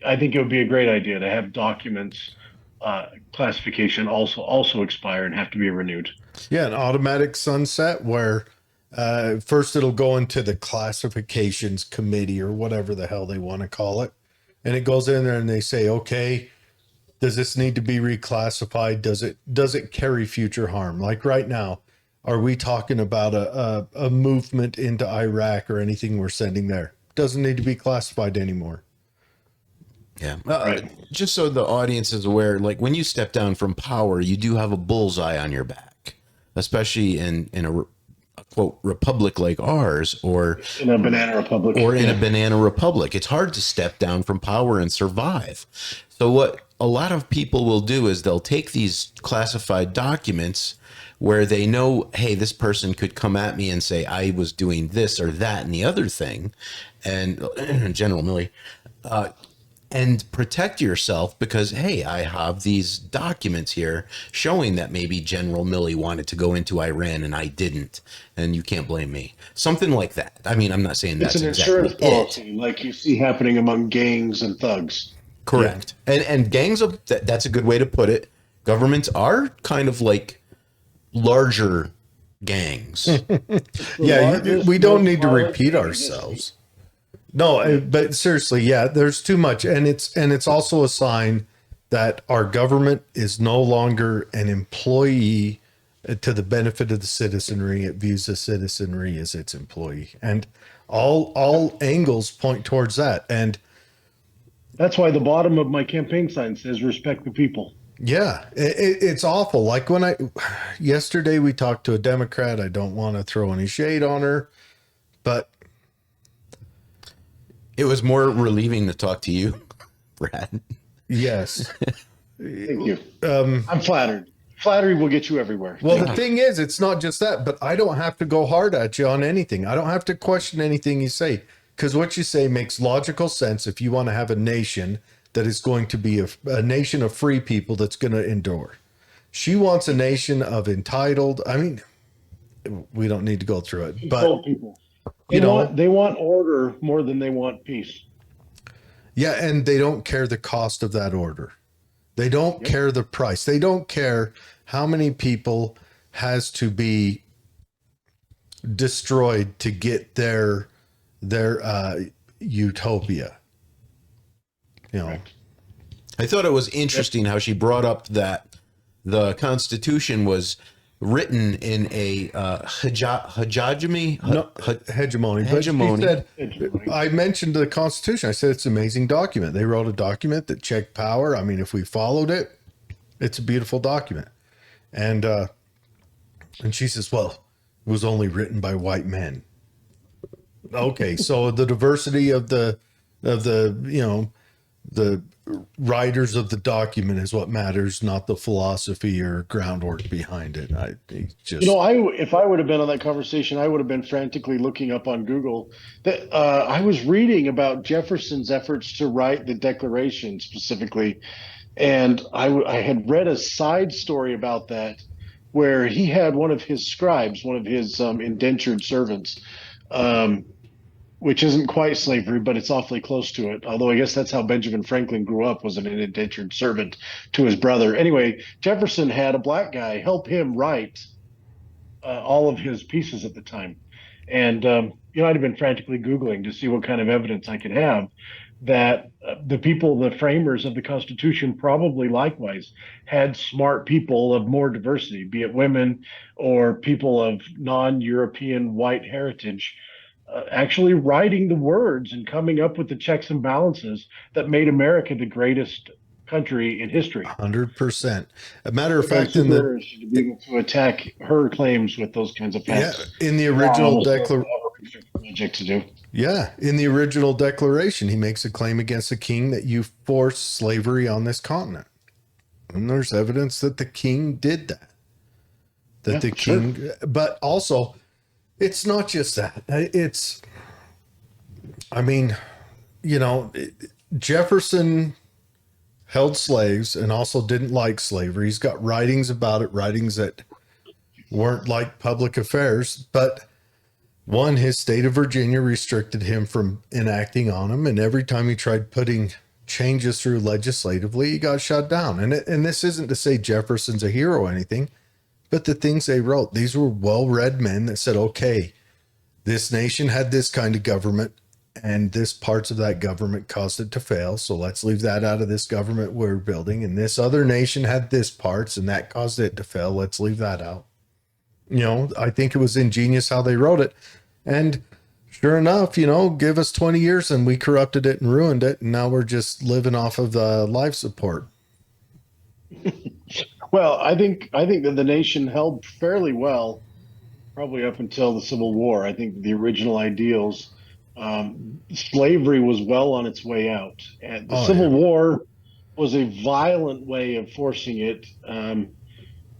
I think it would be a great idea to have documents classification also expire and have to be renewed. Yeah, an automatic sunset where first it'll go into the classifications committee or whatever the hell they want to call it. And it goes in there and they say, okay, does this need to be reclassified? Does it carry future harm? Like right now, are we talking about a movement into Iraq or anything we're sending there? Doesn't need to be classified anymore. Yeah. Right. Just so the audience is aware, like when you step down from power, you do have a bullseye on your back, especially in a quote republic like ours, or In a banana republic. in a banana republic. It's hard to step down from power and survive. So what a lot of people will do is they'll take these classified documents where they know, hey, this person could come at me and say I was doing this or that and the other thing, and General Milley, and protect yourself because, hey, I have these documents here showing that maybe General Milley wanted to go into Iran and I didn't, and you can't blame me. Something like that. I mean, I'm not saying It's that's an exactly insurance it. policy like you see happening among gangs and thugs. Correct. And gangs of that's a good way to put it. Governments are kind of like larger gangs. Yeah, we don't need to repeat ourselves. No, but seriously, yeah, there's too much, and it's also a sign that our government is no longer an employee to the benefit of the citizenry. It views the citizenry as its employee, and all angles point towards that. And That's why the bottom of my campaign sign says "Respect the people." yeah, it's awful. Like yesterday we talked to a Democrat. I don't want to throw any shade on her, but It was more relieving to talk to you, Brad. yes. Thank you. I'm flattered. Flattery will get you everywhere. Well, the thing is, it's not just that, but I don't have to go hard at you on anything. I don't have to question anything you say because what you say makes logical sense if you want to have a nation that is going to be a nation of free people that's going to endure. She wants a nation of entitled. I mean, we don't need to go through it, but Control people. They want order more than they want peace. yeah, and they don't care the cost of that order. They don't care the price. They don't care how many people has to be destroyed to get their utopia. You know. Correct. I thought it was interesting how she brought up that the Constitution was written in a hegemony. Hegemony. Hegemony. But she said, I mentioned the Constitution. I said it's an amazing document. They wrote a document that checked power. I mean, if we followed it, it's a beautiful document. And she says, well, it was only written by white men. Okay, so the diversity of the writers of the document is what matters, not the philosophy or groundwork behind it. I just, If I would have been on that conversation, I would have been frantically looking up on Google that I was reading about Jefferson's efforts to write the Declaration specifically, and I had read a side story about that where he had one of his scribes, one of his indentured servants, um, which isn't quite slavery, but it's awfully close to it. Although I guess that's how Benjamin Franklin grew up, was an indentured servant to his brother. Anyway, Jefferson had a black guy help him write all of his pieces at the time. And, I'd have been frantically Googling to see what kind of evidence I could have that the people, the framers of the Constitution, probably likewise had smart people of more diversity, be it women or people of non European white heritage, actually writing the words and coming up with the checks and balances that made America the greatest country in history. 100%. A matter of fact, in the to be able to attack her claims with those kinds of facts. in the original in the original declaration, he makes a claim against the king that you forced slavery on this continent, and there's evidence that the king did that. But also, it's not just that. Jefferson held slaves and also didn't like slavery. He's got writings about it, writings that weren't like public affairs. But one, his state of Virginia restricted him from enacting on them. And every time he tried putting changes through legislatively, he got shut down. And this isn't to say Jefferson's a hero or anything, but the things they wrote, these were well-read men that said, okay, this nation had this kind of government, and this parts of that government caused it to fail. So let's leave that out of this government we're building. And this other nation had this parts and that caused it to fail. Let's leave that out. I think it was ingenious how they wrote it. And sure enough, give us 20 years and we corrupted it and ruined it. And now we're just living off of the life support. Well, I think that the nation held fairly well, probably up until the Civil War. I think the original ideals, slavery was well on its way out, and the Civil War was a violent way of forcing it.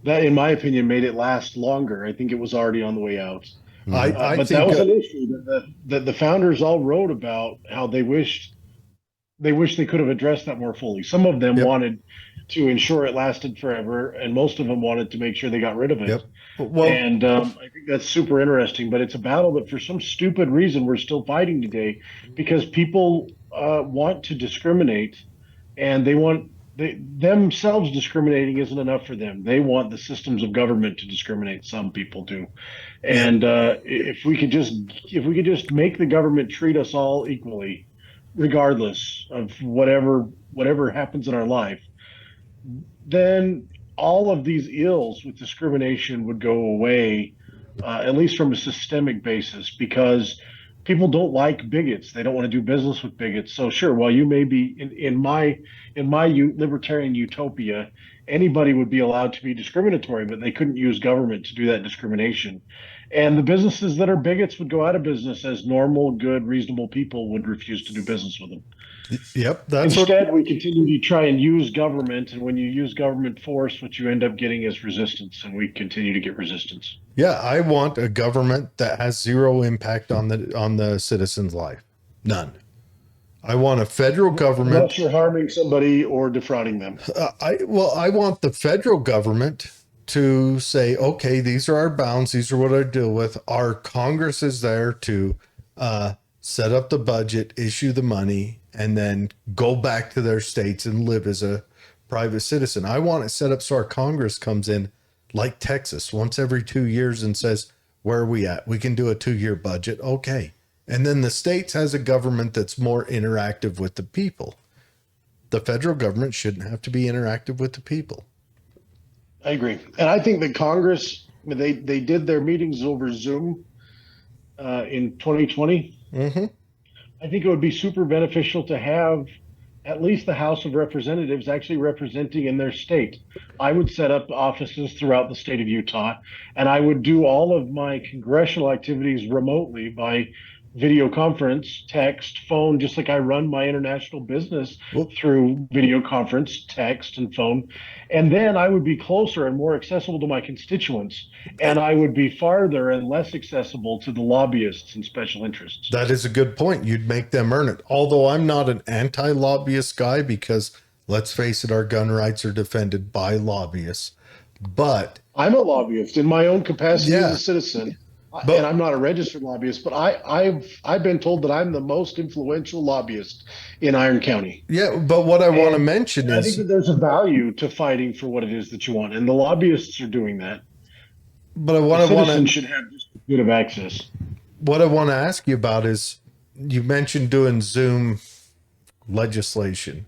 That, in my opinion, made it last longer. I think it was already on the way out. But that was an issue that the founders all wrote about, how they wished they could have addressed that more fully. Some of them wanted to ensure it lasted forever, and most of them wanted to make sure they got rid of it. Yep. Well, and I think that's super interesting, but it's a battle that for some stupid reason we're still fighting today, because people want to discriminate, and themselves discriminating isn't enough for them. They want the systems of government to discriminate. Some people do. And if we could just make the government treat us all equally, regardless of whatever happens in our life, then all of these ills with discrimination would go away, at least from a systemic basis, because people don't like bigots. They don't want to do business with bigots. So sure, while you may be in my libertarian utopia, anybody would be allowed to be discriminatory, but they couldn't use government to do that discrimination. And the businesses that are bigots would go out of business, as normal, good, reasonable people would refuse to do business with them. Yep. Instead, we continue to try and use government, and when you use government force, what you end up getting is resistance, and we continue to get resistance. Yeah, I want a government that has zero impact on the citizen's life. None. I want a federal government. Unless you're harming somebody or defrauding them. I want the federal government to say, okay, these are our bounds. These are what I deal with. Our Congress is there to set up the budget, issue the money, and then go back to their states and live as a private citizen. I want it set up so our Congress comes in like Texas once every 2 years and says, where are we at? We can do a 2-year budget. Okay. And then the states has a government that's more interactive with the people. The federal government shouldn't have to be interactive with the people. I agree. And I think that Congress, they did their meetings over Zoom in 2020. Mm-hmm. I think it would be super beneficial to have at least the House of Representatives actually representing in their state. I would set up offices throughout the state of Utah, and I would do all of my congressional activities remotely by video conference, text, phone, just like I run my international business Well, through video conference, text, and phone. And then I would be closer and more accessible to my constituents, and I would be farther and less accessible to the lobbyists and special interests. that is a good point. You'd make them earn it. Although I'm not an anti-lobbyist guy because let's face it, our gun rights are defended by lobbyists. But I'm a lobbyist in my own capacity as yeah, a citizen, and but I'm not a registered lobbyist, but I've been told that I'm the most influential lobbyist in Iron County. yeah, but what I want to And mention I think is, that there's a value to fighting for what it is that you want, and the lobbyists are doing that. but The what I want citizens to should have just as good of access. ask you about is you mentioned doing Zoom legislation.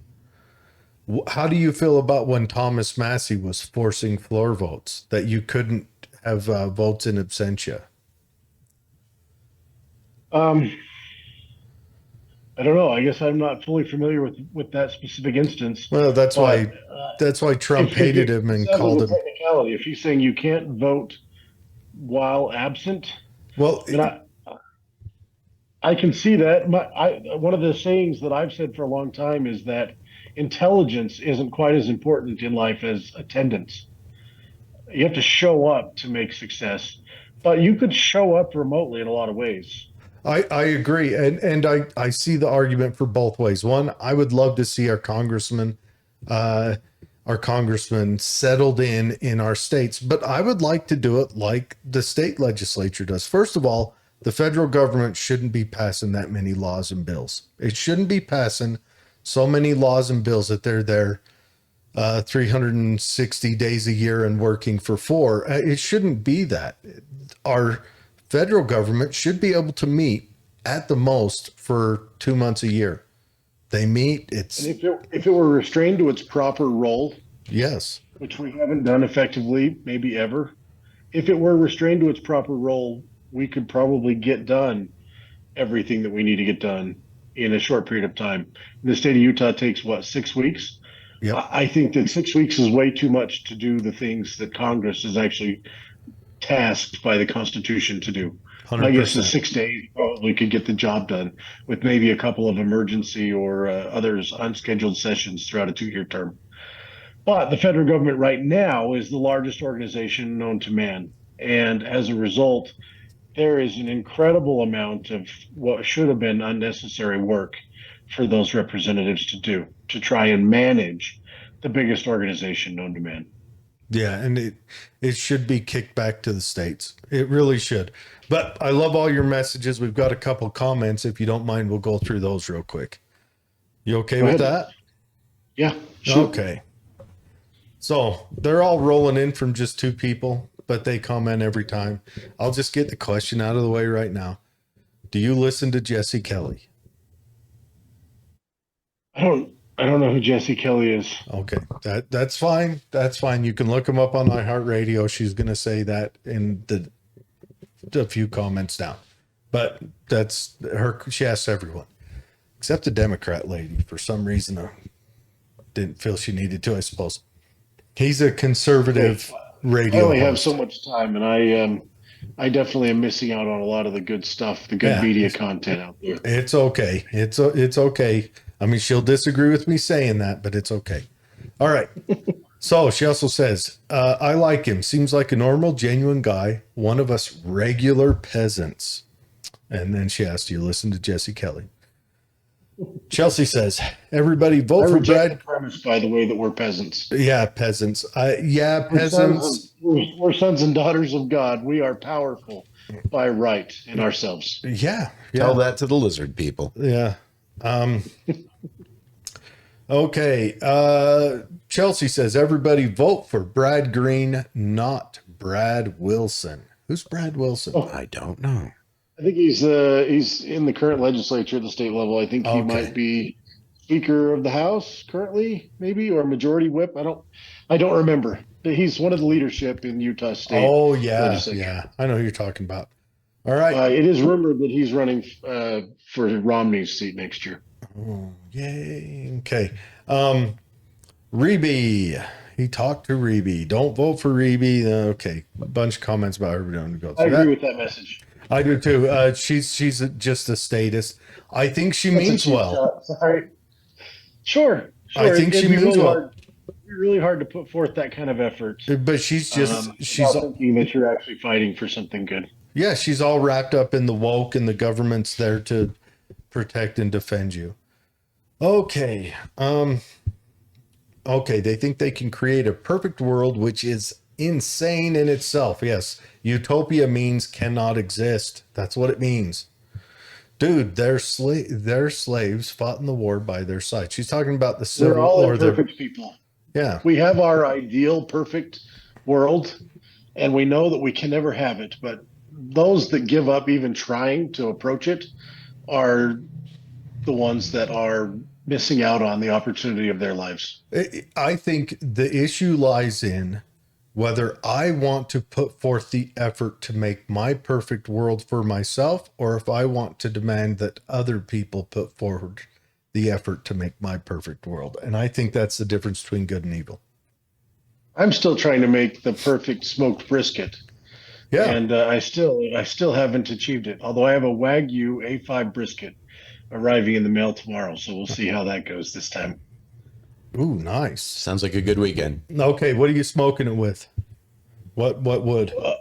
How do you feel about when Thomas Massey was forcing floor votes that you couldn't have votes in absentia? Um, I don't know. I guess I'm not fully familiar with that specific instance, Well, but that's why Trump if hated it him and sounds like called a him. technicality, if he's saying you can't vote while absent, Well, then I can see that. One of the sayings that I've said for a long time is that intelligence isn't quite as important in life as attendance. You have to show up to make success, but you could show up remotely in a lot of ways. I agree, and I see the argument for both ways. One, I would love to see uh, our congressmen settled in our states, but I would like to do it like the state legislature does. First of all, the federal government shouldn't be passing that many laws and bills. It shouldn't be passing so many laws and bills that they're there 360 days a year and working for four. It shouldn't be that. Our federal government should be able to meet at the most for 2 months a year. They meet. And It's if it were restrained to its proper role, yes, which we haven't done effectively, maybe ever, if it were restrained to its proper role, we could probably get done everything that we need to get done in a short period of time. The state of Utah takes what, 6 weeks? yep, I think that 6 weeks is way too much to do the things that Congress is actually tasked by the Constitution to do. My guess is 100%. 6 days probably could get the job done with maybe a couple of emergency or others unscheduled sessions throughout a 2 year term. But the federal government right now is the largest organization known to man. And as a result, there is an incredible amount of what should have been unnecessary work for those representatives to do to try and manage the biggest organization known to man. Yeah, and it should be kicked back to the states. It really should. But I love all your messages. We've got a couple comments. If you don't mind, we'll go through those real quick. You okay Go with ahead. that? Yeah, shoot. Okay. So they're all rolling in from just two people, but they comment every time. I'll just get the question out of the way right now. Do you listen to Jesse Kelly? I don't know who Jesse Kelly is. Okay, that's fine. That's fine. You can look him up on iHeartRadio. She's going to say that in a few comments down. But that's her. She asks everyone, except the Democrat lady. For some reason, I didn't feel she needed to. I suppose he's a conservative radio I only have host. so much time, and I definitely am missing out on a lot of the good stuff, the good Yeah. media content out there. It's okay. It's okay. I mean, she'll disagree with me saying that, but it's okay. All right. So she also says, I like him. Seems like a normal, genuine guy. One of us regular peasants. And then she asked, do you listen to Jesse Kelly? Chelsea says, everybody vote I for reject Brad. the premise, by the way, that we're peasants. Yeah, peasants. Yeah, We're peasants. we're sons and daughters of God. We are powerful by right in ourselves. Yeah. Tell Yeah. that to the lizard people. Yeah. Okay. Chelsea says, everybody vote for Brad Green, not Brad Wilson. Who's Brad Wilson? Oh, I don't know. I think he's in the current legislature at the state level. I think he Okay. might be Speaker of the House currently, maybe, or Majority Whip. I don't remember. But he's one of the leadership in Utah State. Oh, yeah. legislature. Yeah. I know who you're talking about. All right. It is rumored that he's running for Romney's seat next year. Oh, yay. Okay. Reby. He talked to Reby. Don't vote for Reby. Okay. A bunch of comments about everybody to go I through agree that. with that message. I do too. She's just a statist. I think she That's a means cheap well. shot. Sorry. Sure, I sure. think she It'd be means really well, hard. It'd be really hard to put forth that kind of effort but she's without thinking that you're actually fighting for something good. yeah, she's all wrapped up in the woke, and the government's there to protect and defend you. Okay. Okay, they think they can create a perfect world, which is insane in itself. Yes, utopia means cannot exist. That's what it means. Dude, their slaves fought in the war by their side. She's talking about the We're civil all or the imperfect people. yeah. We have our ideal, perfect world, and we know that we can never have it. But those that give up even trying to approach it are the ones that are missing out on the opportunity of their lives. I think the issue lies in whether I want to put forth the effort to make my perfect world for myself, or if I want to demand that other people put forward the effort to make my perfect world. And I think that's the difference between good and evil. I'm still trying to make the perfect smoked brisket, Yeah. and I still haven't achieved it. Although I have a Wagyu A5 brisket arriving in the mail tomorrow, so we'll see how that goes this time. Ooh, nice. Sounds like a good weekend. Okay, what are you smoking it with? What wood? Uh,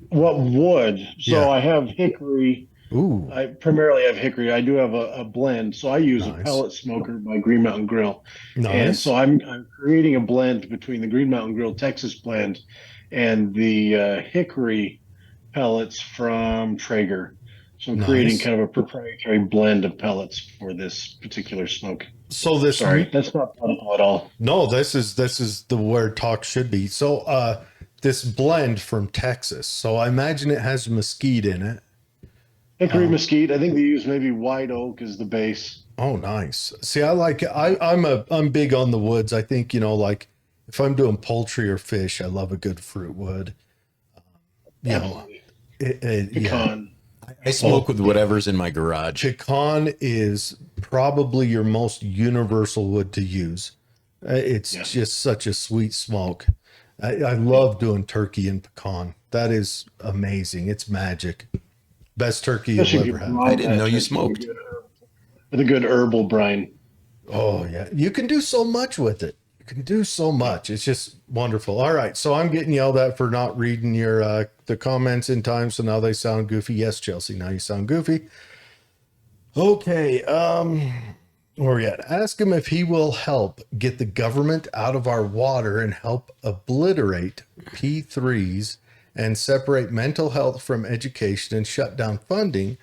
what wood? So Yeah. I have hickory. Ooh, I primarily have hickory. I do have a blend. So I use a nice. pellet smoker by Green Mountain Grill. And Nice. so I'm creating a blend between the Green Mountain Grill Texas blend and the hickory pellets from Traeger. So I'm creating Nice. kind of a proprietary blend of pellets for this particular smoke. So this Sorry, that's not political at all. no, this is the where talk should be. So this blend from Texas. So I imagine it has mesquite in it. Hickory Um, mesquite. I think they use maybe white oak as the base. oh, nice. See, I like it. I'm big on the woods. I think, like if I'm doing poultry or fish, I love a good fruit wood. You know, Absolutely. yeah. Pecan. I smoke with whatever's in my garage. Pecan is probably your most universal wood to use. It's Yeah. just such a sweet smoke. I love doing turkey and pecan. That is amazing. It's magic. Best turkey you'll Especially if you ever have. I brine didn't that know you turkey smoked. with a good herbal brine. Oh yeah, you can do so much with it. You can do so much. It's just wonderful. All right, so I'm getting yelled at for not reading your the comments in time, so now they sound goofy. Yes, Chelsea, now you sound goofy. Okay, where are we at? Ask him if he will help get the government out of our water and help obliterate P3s and separate mental health from education and shut down funding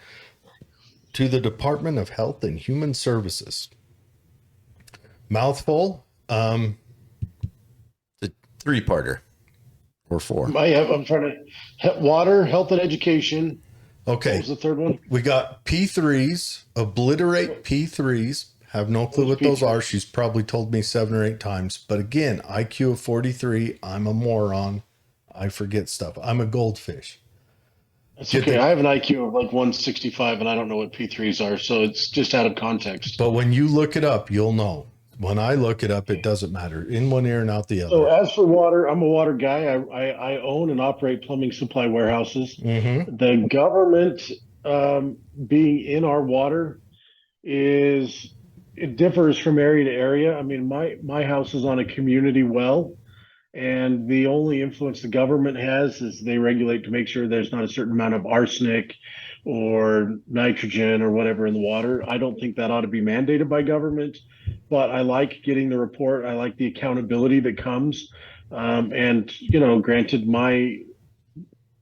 to the Department of Health and Human Services. Mouthful. The three-parter or four. I'm trying to water, health, and education. What Okay, was the third one? we got P3s, obliterate P3s. Have no clue what those are. She's probably told me 7 or 8 times. But again, IQ of 43. I'm a moron. I forget stuff. I'm a goldfish. It's Get okay. the- I have an IQ of like 165, and I don't know what P3s are, so it's just out of context. But when you look it up, you'll know. When I look it up, it doesn't matter. In one ear and out the So other. as for water, I'm a water guy. I own and operate plumbing supply warehouses. Mm-hmm. The government being in our water is it differs from area to area. I mean, my house is on a community well, and the only influence the government has is they regulate to make sure there's not a certain amount of arsenic or nitrogen or whatever in the water. I don't think that ought to be mandated by government, but I like getting the report. I like the accountability that comes. And, granted, my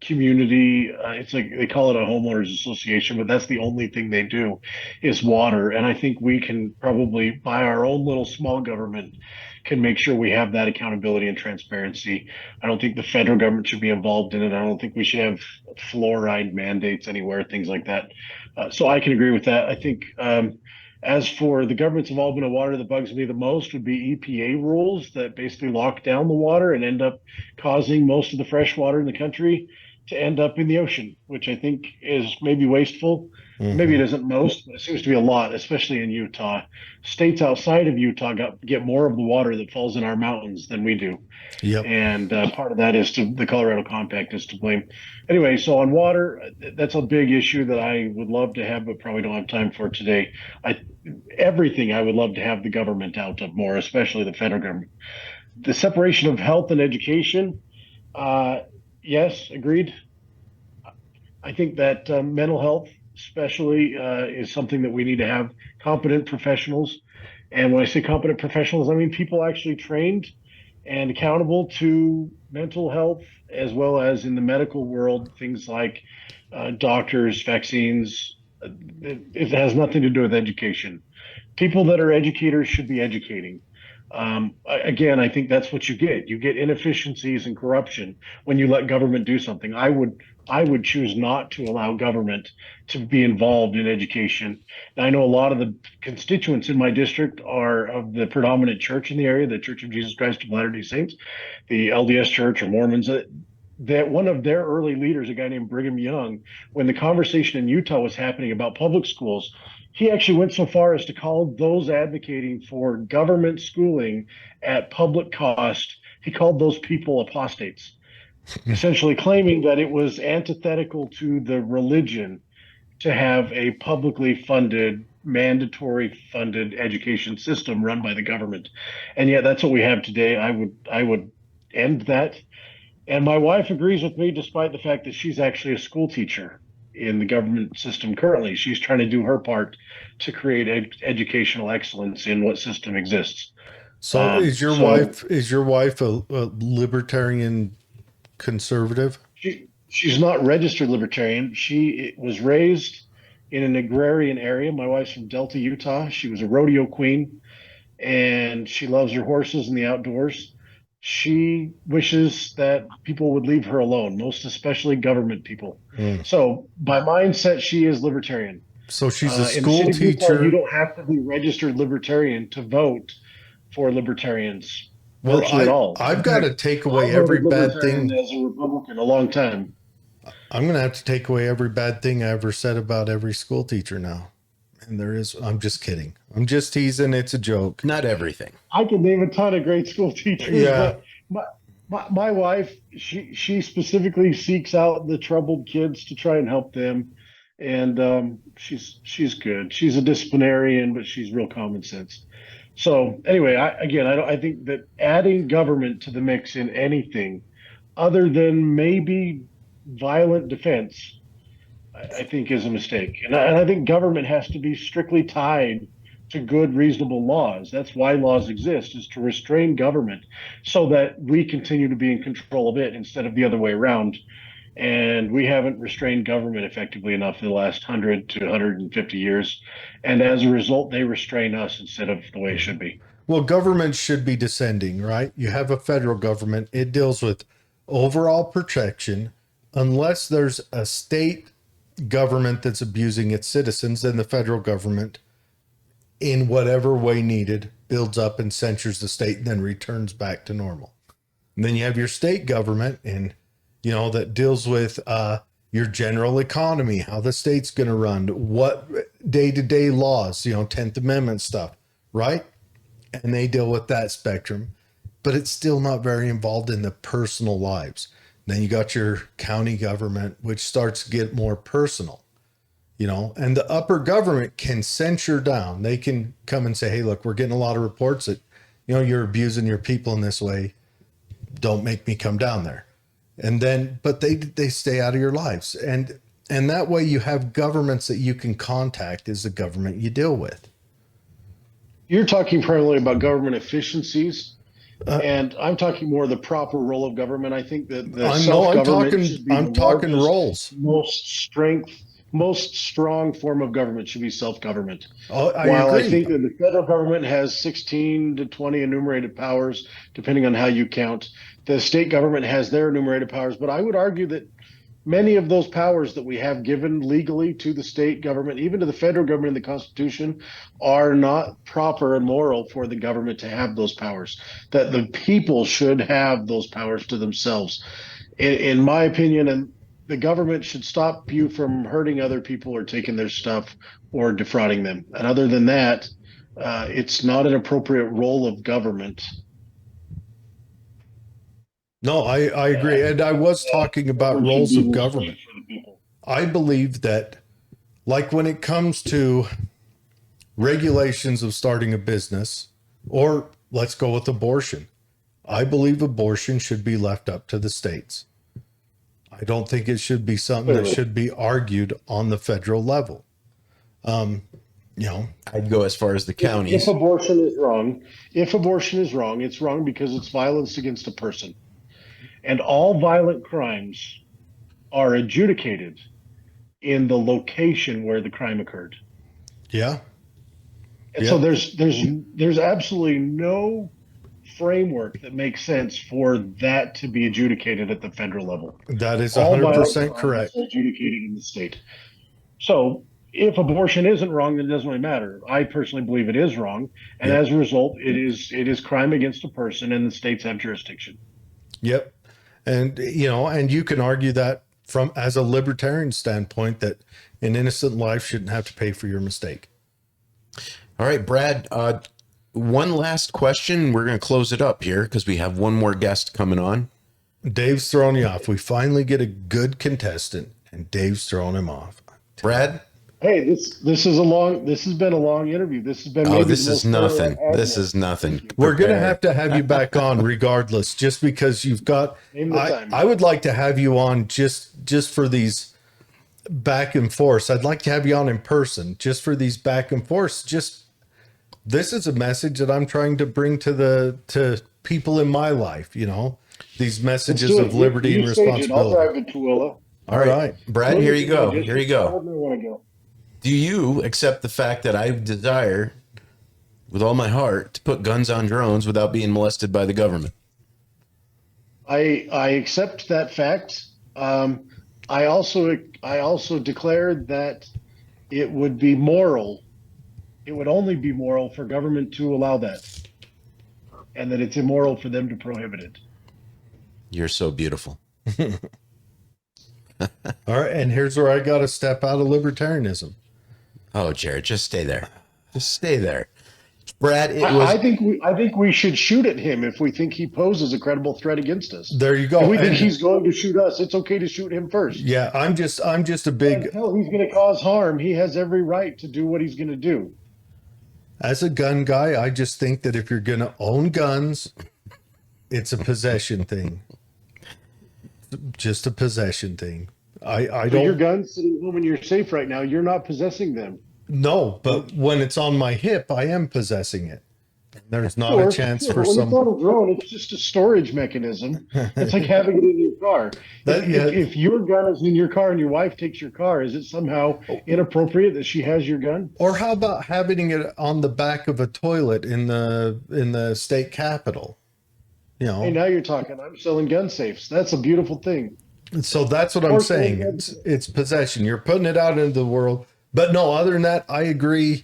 community, it's like they call it a homeowners association, but that's the only thing they do is water. And I think we can probably, by our own little small government, can make sure we have that accountability and transparency. I don't think the federal government should be involved in it. I don't think we should have fluoride mandates anywhere, things like that. So I can agree with that. I think as for the government's involvement in water that bugs me the most would be EPA rules that basically lock down the water and end up causing most of the fresh water in the country to end up in the ocean, which I think is maybe wasteful. Maybe Hmm. it isn't most, but it seems to be a lot, especially in Utah. States outside of Utah get more of the water that falls in our mountains than we do. Yep. And part of that is to the Colorado Compact is to blame. Anyway, so on water, that's a big issue that I would love to have, but probably don't have time for today. I Everything I would love to have the government out of more, especially the federal government. The separation of health and education, uh, yes, agreed. I think that mental health, especially, is something that we need to have competent professionals. And when I say competent professionals, I mean people actually trained and accountable to mental health, as well as in the medical world, things like doctors, vaccines. It has nothing to do with education. People that are educators should be educating. Again, I think that's what you get. You get inefficiencies and corruption when you let government do something. I would choose not to allow government to be involved in education. And I know a lot of the constituents in my district are of the predominant church in the area, the Church of Jesus Christ of Latter-day Saints, the LDS Church or Mormons. That one of their early leaders, a guy named Brigham Young, when the conversation in Utah was happening about public schools, he actually went so far as to call those advocating for government schooling at public cost, he called those people apostates, essentially claiming that it was antithetical to the religion to have a publicly funded, mandatory funded education system run by the government. And yet that's what we have today. I would end that. And my wife agrees with me, despite the fact that she's actually a school teacher in the government system currently. She's trying to do her part to create educational excellence in what system exists. So So is your wife a libertarian conservative? she's not registered libertarian. She was raised in an agrarian area. My wife's from Delta, Utah. She was a rodeo queen, and she loves her horses and the outdoors. She wishes that people would leave her alone, most especially government people. Mm. So, by mindset, she is libertarian. So she's a In the school state of Utah, you teacher. don't have to be registered libertarian to vote for libertarians Well, virtually at all. I've In got fact, to take I away every voted bad libertarian thing. as a Republican a long time. I'm going to have to take away every bad thing I ever said about every school teacher now. And there is, I'm just kidding. I'm just teasing. It's a joke. Not everything. I can name a ton of great school teachers, Yeah. but my wife, she specifically seeks out the troubled kids to try and help them, and she's good. She's a disciplinarian, but she's real common sense. So anyway, I think that adding government to the mix in anything other than maybe violent defense, I think is a mistake. And I think government has to be strictly tied to good, reasonable laws. That's why laws exist, is to restrain government so that we continue to be in control of it instead of the other way around. And we haven't restrained government effectively enough in the last 100 to 150 years. And as a result, they restrain us instead of the way it should be. Well, government should be descending, right? You have a federal government, it deals with overall protection. Unless there's a state government that's abusing its citizens, then the federal government, in whatever way needed, builds up and censures the state and then returns back to normal. And then you have your state government, and that deals with your general economy, how the state's going to run, what day-to-day laws, 10th Amendment stuff, right? And they deal with that spectrum, but it's still not very involved in the personal lives. Then you got your county government, which starts to get more personal, and the upper government can censure down. They can come and say, hey, look, we're getting a lot of reports that, you're abusing your people in this way. Don't make me come down there. And then, but they stay out of your lives. And that way you have governments that you can contact as the government you deal with. You're talking primarily about government efficiencies, and I'm talking more the proper role of government. I think that the self-government should be the I'm talking largest, roles. most strong form of government should be self-government. Oh, I While I agree. think that the federal government has 16 to 20 enumerated powers, depending on how you count, the state government has their enumerated powers. But I would argue that many of those powers that we have given legally to the state government, even to the federal government in the Constitution, are not proper and moral for the government to have those powers. That the people should have those powers to themselves. In my opinion, and the government should stop you from hurting other people or taking their stuff or defrauding them. And other than that, it's not an appropriate role of government. No, I agree. And I was talking about Government should roles be of the government. state for the people. I believe that, like when it comes to regulations of starting a business, or let's go with abortion, I believe abortion should be left up to the states. I don't think it should be something that should be argued on the federal level. You know, I'd go as far as the counties. If abortion is wrong, it's wrong because it's violence against a person. And all violent crimes are adjudicated in the location where the crime occurred. yeah. And so there's absolutely no framework that makes sense for that to be adjudicated at the federal level. That is All 100% violent correct. crimes are adjudicated in the state. So if abortion isn't wrong, then it doesn't really matter. I personally believe it is wrong, and as a result, it is crime against a person, and the states have jurisdiction. Yep. And, you know, and you can argue that from as a libertarian standpoint that an innocent life shouldn't have to pay for your mistake. All right, Brad, one last question. We're going to close it up here because we have one more guest coming on. Dave's throwing you off. We finally get a good contestant, and Dave's throwing him off. Brad? Hey, this has been a long interview. This has been this is nothing. This is nothing. We're going to have you back on regardless, just because you've got, I would like to have you on just for these back and forth. I'd like to have you on in person just for these back and forths. This is a message that I'm trying to bring to people in my life, you know, these messages of liberty and responsibility. I'll drive it to Willa. All right, Brad, here you go. Here you go. Wherever you want to go. Do you accept the fact that I desire, with all my heart, to put guns on drones without being molested by the government? I accept that fact. I also declared that it would be moral. It would only be moral for government to allow that, and that it's immoral for them to prohibit it. You're so beautiful. All right, and here's where I got to step out of libertarianism. Oh, Jared, just stay there. Just stay there. Brad, I think we should shoot at him if we think he poses a credible threat against us. There you go. If we think he's going to shoot us, it's okay to shoot him first. Yeah, I'm just a big. Until he's going to cause harm, he has every right to do what he's going to do. As a gun guy, I just think that if you're going to own guns, it's a possession thing. Just a possession thing. I don't. Your gun's sitting home in your safe right now. You're not possessing them. No, but when it's on my hip, I am possessing it. There's not a chance for when some. It's on a drone. It's just a storage mechanism. It's like having it in your car. If your gun is in your car and your wife takes your car, is it somehow inappropriate that she has your gun? Or how about having it on the back of a toilet in the state capitol? You know. Hey, now you're talking. I'm selling gun safes. That's a beautiful thing. So that's what I'm saying. It's possession. You're putting it out into the world. But no, other than that, I agree.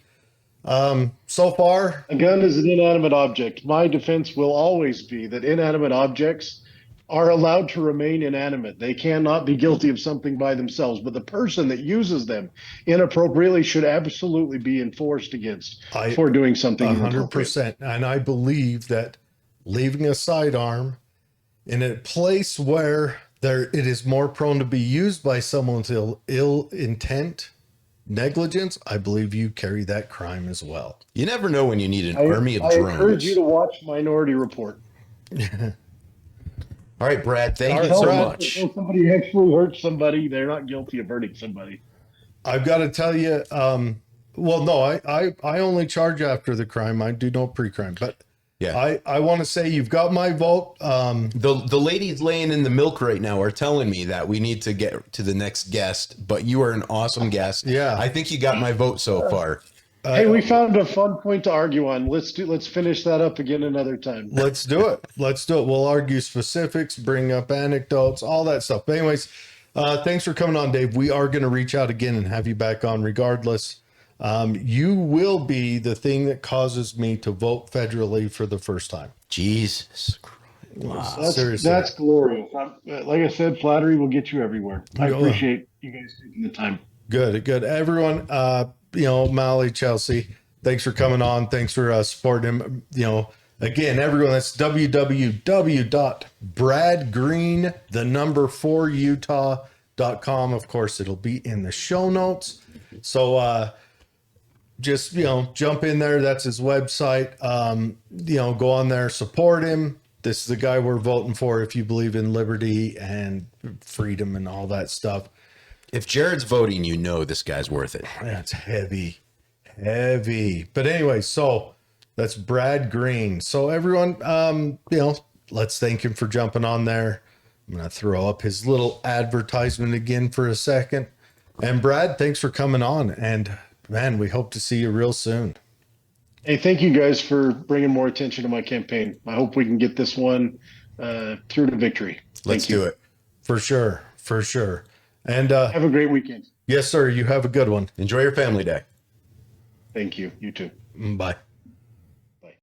So far, a gun is an inanimate object. My defense will always be that inanimate objects are allowed to remain inanimate. They cannot be guilty of something by themselves, but the person that uses them inappropriately should absolutely be enforced against for doing something 100%. And I believe that leaving a sidearm in a place where it is more prone to be used by someone with ill intent, negligence, I believe you carry that crime as well. You never know when you need an army of drones. I encourage you to watch Minority Report. All right, Brad, thank you so much. If somebody actually hurts somebody, they're not guilty of hurting somebody. I've got to tell you, well, no, I only charge after the crime. I do no pre-crime, but yeah, I want to say you've got my vote. The ladies laying in the milk right now are telling me that we need to get to the next guest, but you are an awesome guest. Yeah. I think you got my vote so far. Hey, we found a fun point to argue on. Let's finish that up again another time. Let's do it. We'll argue specifics, bring up anecdotes, all that stuff. But anyways, thanks for coming on, Dave. We are going to reach out again and have you back on regardless. You will be the thing that causes me to vote federally for the first time. Jesus Christ. Seriously. That's glorious. Like I said, flattery will get you everywhere. I appreciate you guys taking the time. Good. Everyone, Molly, Chelsea, thanks for coming on. Thanks for supporting him. Again, everyone, that's www.bradgreen, the number 4 Utah.com. Of course, it'll be in the show notes. So, just, jump in there. That's his website. Go on there, support him. This is the guy we're voting for if you believe in liberty and freedom and all that stuff. If Jared's voting, this guy's worth it. That's heavy. But anyway, so that's Brad Green. So everyone, let's thank him for jumping on there. I'm going to throw up his little advertisement again for a second. And Brad, thanks for coming on. And man, we hope to see you real soon. Hey, thank you guys for bringing more attention to my campaign. I hope we can get this one through to victory. Let's do it. For sure. And have a great weekend. Yes, sir. You have a good one. Enjoy your family day. Thank you. You too. Bye.